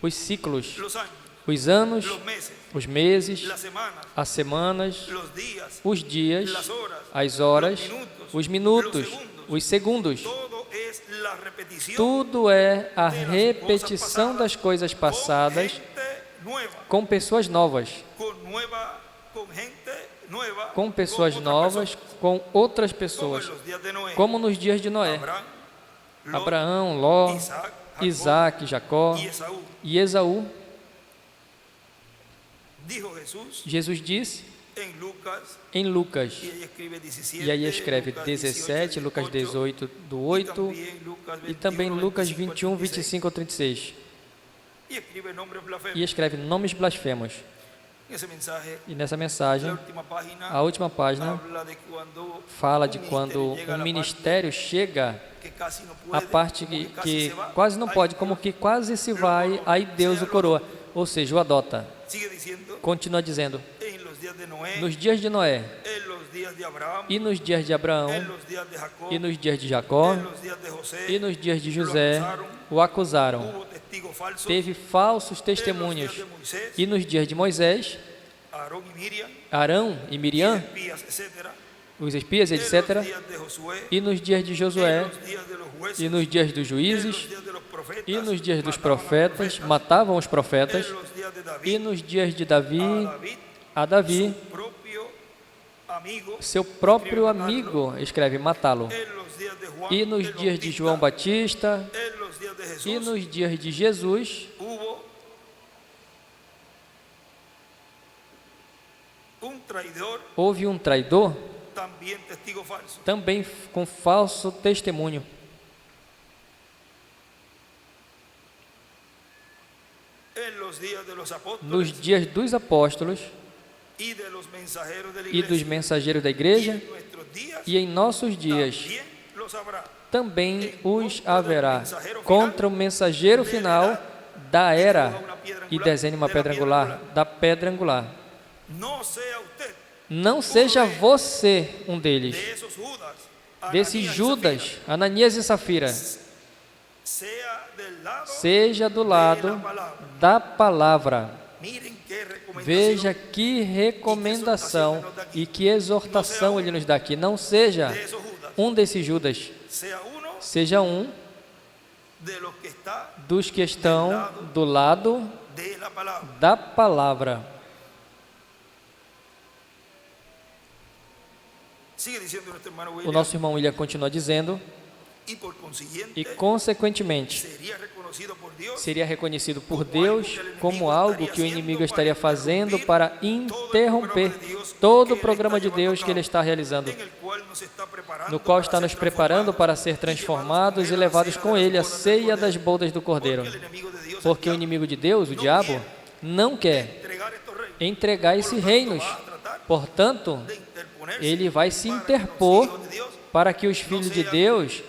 os ciclos, os anos, os meses, as semanas, os dias, as horas, os minutos, os segundos. Tudo é a repetição das coisas passadas com pessoas novas. Com pessoas novas, com outras pessoas, como nos dias de Noé. Abraão, Ló, Isaac, Jacó e Esaú. Jesus disse em Lucas, e aí escreve 17, Lucas 18, do 8, e também Lucas 21, 25 ao 36. E escreve nomes blasfemos. E nessa mensagem, a última página fala de quando um ministério chega à parte que quase não pode, como que quase se vai, aí Deus o coroa, ou seja, o adota. Continua dizendo: nos dias de Noé, e nos dias de Abraão, e nos dias de Jacó, e nos dias de José, o acusaram. Teve falsos testemunhos. E nos dias de Moisés, Arão e Miriam, os espias, etc. E nos dias de Josué, e nos dias dos juízes, e nos dias dos profetas, matavam os profetas. E nos dias de Davi, a Davi, seu próprio amigo, escreve, matá-lo. E nos dias de João Batista, e nos dias de Jesus, houve um traidor, também com falso testemunho. Nos dias dos apóstolos e dos mensageiros da igreja, e em nossos dias também os haverá, contra o mensageiro final da era, e desenhe uma pedra angular, da pedra angular. Não seja você um deles, desses Judas, Ananias e Safira. Seja do lado da palavra. Veja que recomendação e que exortação ele nos dá aqui. Não seja um desses Judas. Seja um dos que estão do lado da palavra. O nosso irmão William continua dizendo, e consequentemente seria reconhecido por Deus como algo que o inimigo estaria fazendo para interromper todo o programa de Deus que ele está realizando, no qual está nos preparando para ser transformados e levados com ele à ceia das bodas do Cordeiro. Porque o inimigo de Deus, o diabo, não quer entregar esses reinos. Portanto, ele vai se interpor para que os filhos de Deus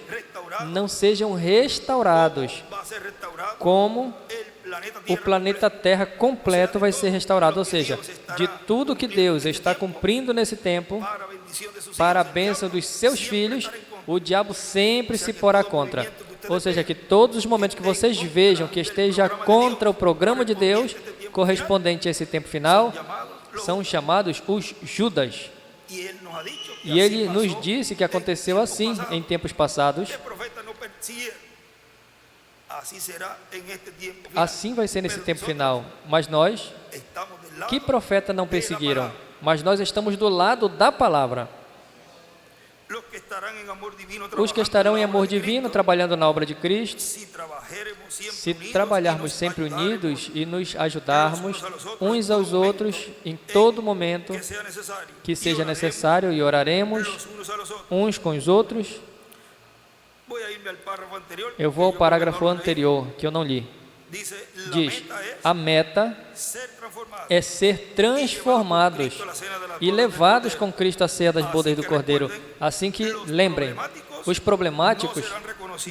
não sejam restaurados, como o planeta Terra completo vai ser restaurado. Ou seja, de tudo que Deus está cumprindo nesse tempo, para a bênção dos seus filhos, o diabo sempre se porá contra. Ou seja, que todos os momentos que vocês vejam que esteja contra o programa de Deus, correspondente a esse tempo final, são chamados os Judas. E ele nos disse que aconteceu assim em tempos passados. Assim vai ser nesse tempo final. Mas nós, que profeta não perseguiram? Mas nós estamos do lado da palavra. Os que estarão em amor divino, trabalhando na obra de Cristo, se trabalharmos sempre unidos e nos ajudarmos uns aos outros em todo momento que seja necessário, e oraremos uns com os outros. Eu vou ao parágrafo anterior, que eu não li. Diz, a meta é ser transformados e levados com Cristo à ceia das bodas do Cordeiro. Assim que, lembrem, os problemáticos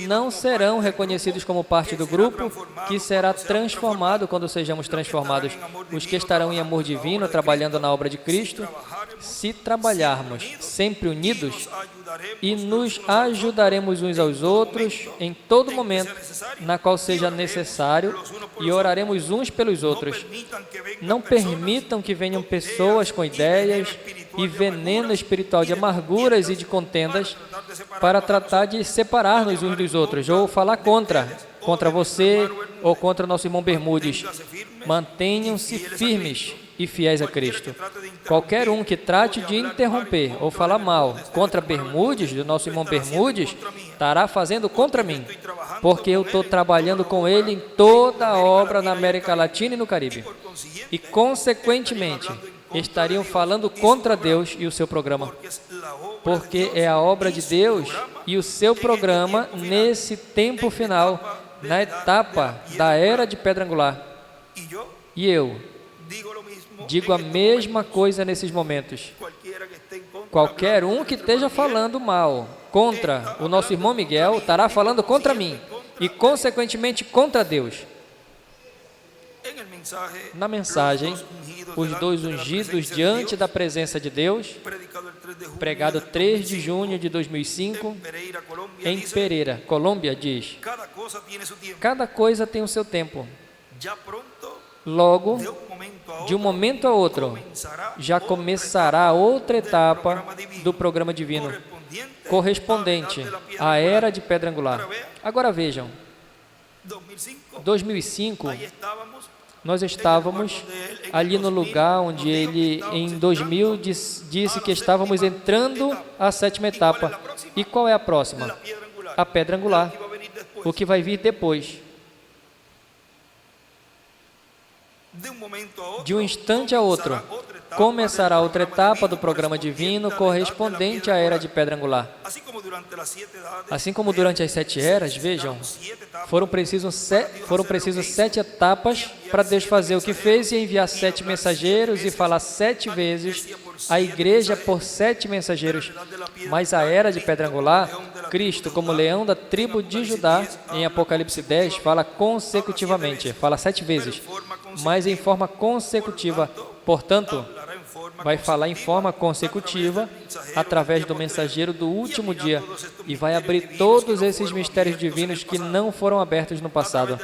não serão reconhecidos como parte do grupo que será transformado quando sejamos transformados. Os que estarão em amor divino, trabalhando na obra de Cristo, se trabalharmos sempre unidos e nos ajudaremos uns aos outros em todo momento na qual seja necessário, e oraremos uns pelos outros. Não permitam que venham pessoas com ideias e veneno espiritual de amarguras e de contendas para tratar de separar-nos uns dos outros, ou falar contra você ou contra nosso irmão Bermudes. Mantenham-se firmes e fiéis a Cristo. Qualquer um que trate de interromper ou falar mal contra Bermudes, do nosso irmão Bermudes, estará fazendo contra mim, porque eu estou trabalhando com ele em toda a obra na América Latina e no Caribe. E, consequentemente, estariam falando contra Deus e o seu programa, porque é a obra de Deus e o seu programa nesse tempo final, na etapa da era de pedra angular. E eu digo a mesma coisa nesses momentos. Qualquer um que esteja falando mal contra o nosso irmão Miguel estará falando contra mim e, consequentemente, contra Deus. Na mensagem, os dois ungidos diante da presença de Deus, pregado 3 de junho de 2005, em Pereira, Colômbia, diz: cada coisa tem o seu tempo. Logo, de um momento a outro, já começará outra etapa do programa divino, correspondente à era de pedra angular. Agora vejam, 2005, nós estávamos ali no lugar onde ele, em 2000, disse que estávamos entrando à 7ª etapa. E qual é a próxima? A pedra angular, o que vai vir depois. De um instante a outro, começará outra etapa do programa divino correspondente à era de pedra angular. Assim como durante as 7 eras, vejam, foram precisos 7 etapas para Deus fazer o que fez e enviar 7 mensageiros e falar 7 vezes a igreja por 7 mensageiros. Mas a era de pedra angular, Cristo, como leão da tribo de Judá, em Apocalipse 10, fala consecutivamente, fala 7 vezes, mas em forma consecutiva. Portanto, vai falar em forma consecutiva através do mensageiro do último dia e vai abrir todos esses mistérios divinos que não foram abertos no passado.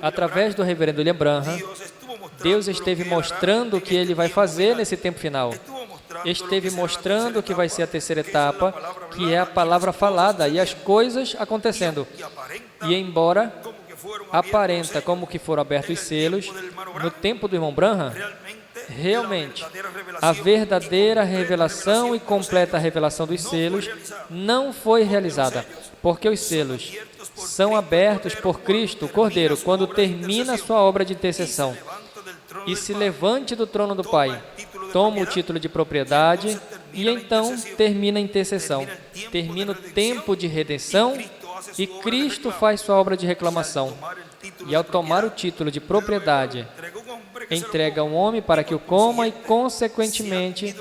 Através do reverendo William Branham, Deus esteve mostrando o que Ele vai fazer nesse tempo final. Esteve mostrando o que vai ser a 3ª etapa, que é a palavra falada e as coisas acontecendo. E embora aparenta como que foram abertos os selos, no tempo do irmão Branham, realmente, a verdadeira revelação e completa revelação dos selos não foi realizada, porque os selos são abertos por Cristo, o Cordeiro, quando termina a sua obra de intercessão e se levante do trono do Pai, toma o título de propriedade e então termina a intercessão, termina o tempo de redenção e Cristo faz sua obra de reclamação. E ao tomar o título de propriedade, entrega um homem para que o coma e, consequentemente,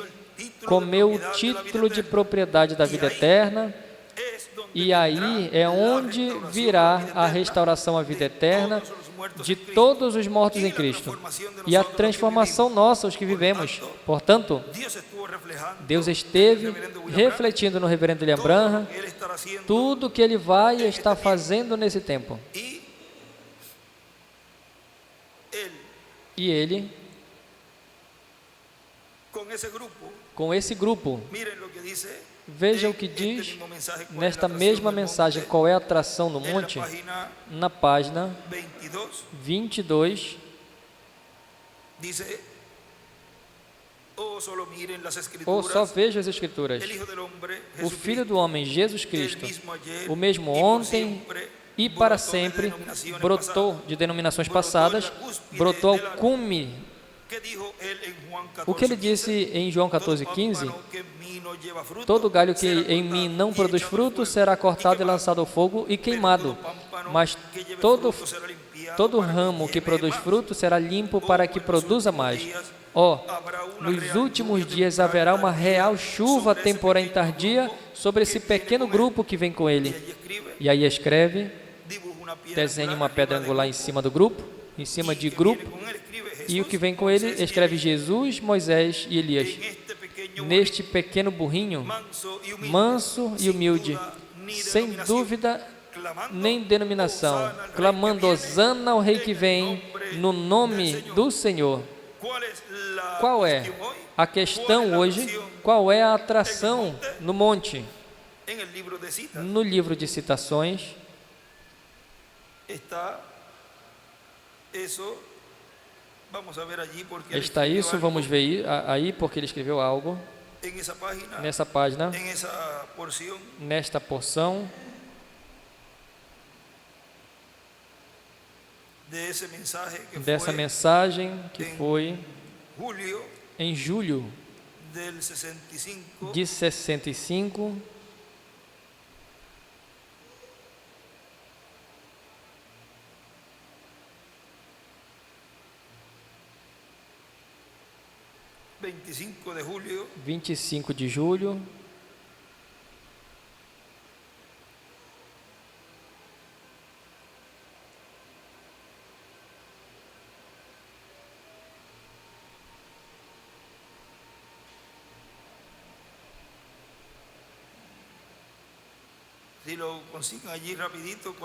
comeu o título de propriedade da vida eterna. E aí é onde virá a restauração à vida eterna de todos os mortos em Cristo e a transformação nossa, os que vivemos. Portanto, Deus esteve refletindo no reverendo William Branham tudo o que Ele vai estar fazendo nesse tempo. E Ele, com esse grupo, veja o que diz nesta mesma mensagem, qual é a atração no monte, na página 22, ou só veja as Escrituras. O Filho do Homem, Jesus Cristo, o mesmo ontem e para sempre, brotou de denominações passadas, brotou ao cume. O que ele disse em João 14,15? Todo galho que em mim não produz fruto será cortado e lançado ao fogo e queimado, mas todo ramo que produz fruto será limpo para que produza mais. Nos últimos dias haverá uma real chuva temporã tardia sobre esse pequeno grupo que vem com ele. E aí escreve, desenha uma pedra angular em cima do grupo, em cima de grupo, e o que vem com ele escreve Jesus, Moisés e Elias. Neste pequeno burrinho, manso e humilde, sem dúvida nem denominação, clamando hosana ao Rei que vem, no nome do Senhor. Qual é a questão hoje? Qual é a atração no monte? No livro de citações está isso, vamos ver aí porque ele escreveu algo nessa página, nesta porção dessa mensagem que foi em julho de 65, de 25 de julho,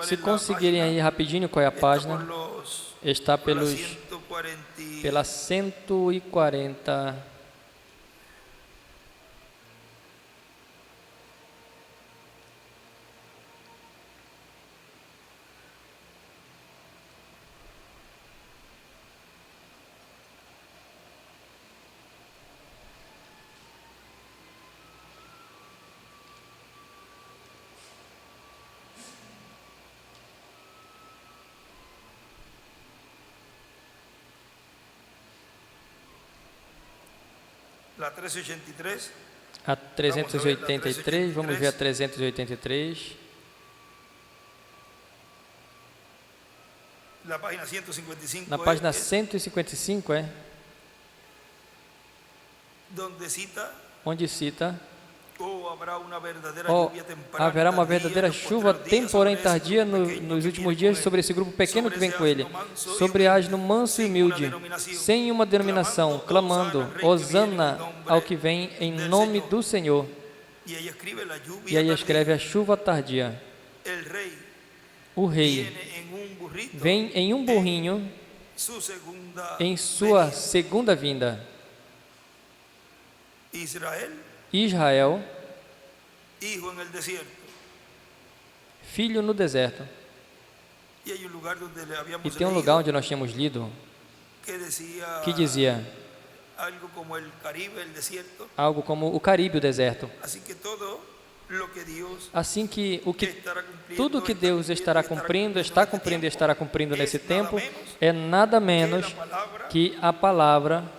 Se conseguirem aí rapidinho qual é a página, está pela 140. A 383. A 383, vamos ver a 383. Na página 155. Na página 155 onde cita: haverá uma verdadeira chuva temporã e tardia nos últimos dias sobre esse grupo pequeno que vem com ele, sobre asno manso e humilde, sem uma denominação, clamando: Hosana ao que vem em nome do Senhor. E aí escreve a chuva tardia. O rei vem em um burrinho em sua segunda vinda. Israel, filho no deserto. E tem um lugar onde nós tínhamos lido que dizia algo como o Caribe, o deserto. Assim que tudo que Deus está cumprindo e estará cumprindo nesse tempo é nada menos que a palavra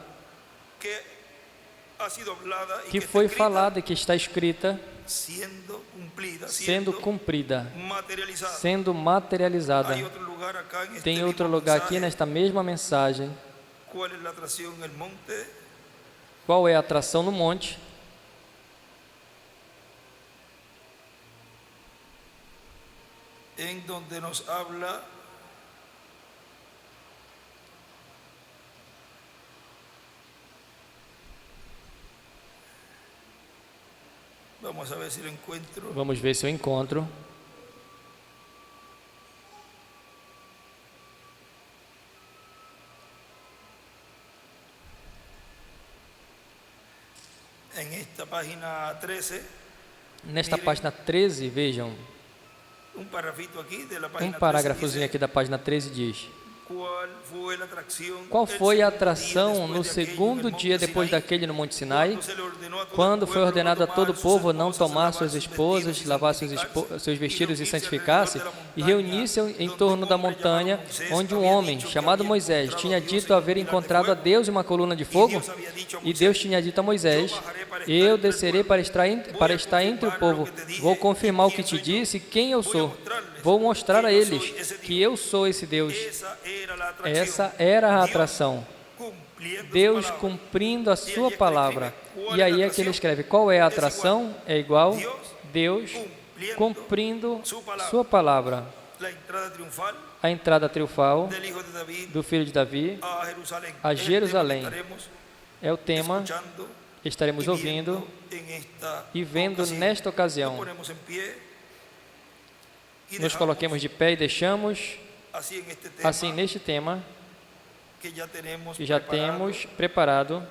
que foi falada e que está escrita sendo cumprida, sendo materializada. Tem outro lugar aqui nesta mesma mensagem. Qual é a atração no monte? Em donde nos habla Vamos ver se eu encontro. Nesta página 13, vejam. Um parágrafozinho aqui da página 13 diz: qual foi a atração no segundo dia depois daquele no Monte Sinai, quando foi ordenado a todo o povo não tomar suas esposas, lavar seus vestidos e santificar-se, e reunir-se em torno da montanha, onde um homem, chamado Moisés, tinha dito haver encontrado a Deus em uma coluna de fogo? E Deus tinha dito a Moisés: eu descerei para estar entre o povo, vou confirmar o que te disse, quem eu sou, vou mostrar a eles que eu sou esse Deus. Essa era a atração, Deus cumprindo a sua palavra. E aí é que ele escreve: qual é a atração? É igual Deus cumprindo sua palavra. A entrada triunfal do filho de Davi a Jerusalém é o tema que estaremos ouvindo e vendo nesta ocasião. Nos coloquemos de pé e deixamos assim neste tema que já temos preparado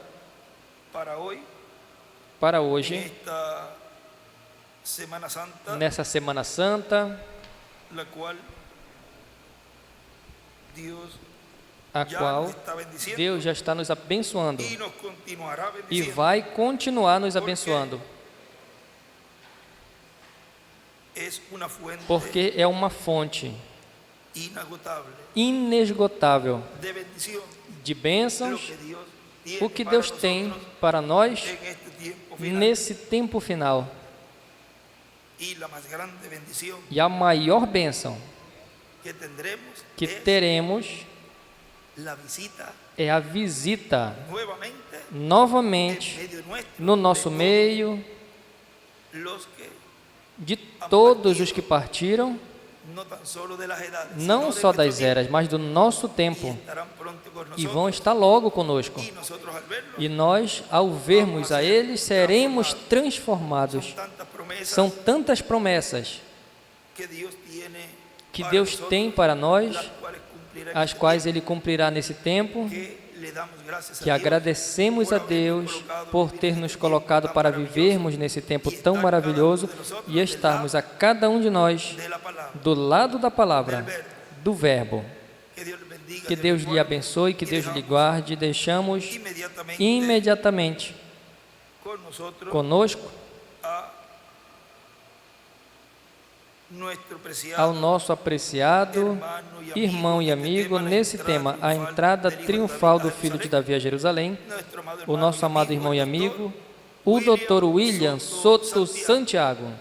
para hoje, nessa Semana Santa, a qual Deus já está nos abençoando e vai continuar nos abençoando, porque é uma fonte inesgotável de bênçãos, o que Deus tem para nós nesse tempo final. E a maior bênção que teremos é a visita novamente no nosso meio de todos os que partiram, não só das eras, mas do nosso tempo, e vão estar logo conosco. E nós, ao vermos a eles, seremos transformados. São tantas promessas que Deus tem para nós, as quais Ele cumprirá nesse tempo, que agradecemos a Deus por ter nos colocado para vivermos nesse tempo tão maravilhoso e estarmos a cada um de nós do lado da palavra, do Verbo. Que Deus lhe abençoe, que Deus lhe guarde. Deixamos imediatamente conosco ao nosso apreciado irmão e amigo nesse tema, a entrada triunfal do Filho de Davi a Jerusalém, o nosso amado irmão e amigo, o Dr. William Soto Santiago.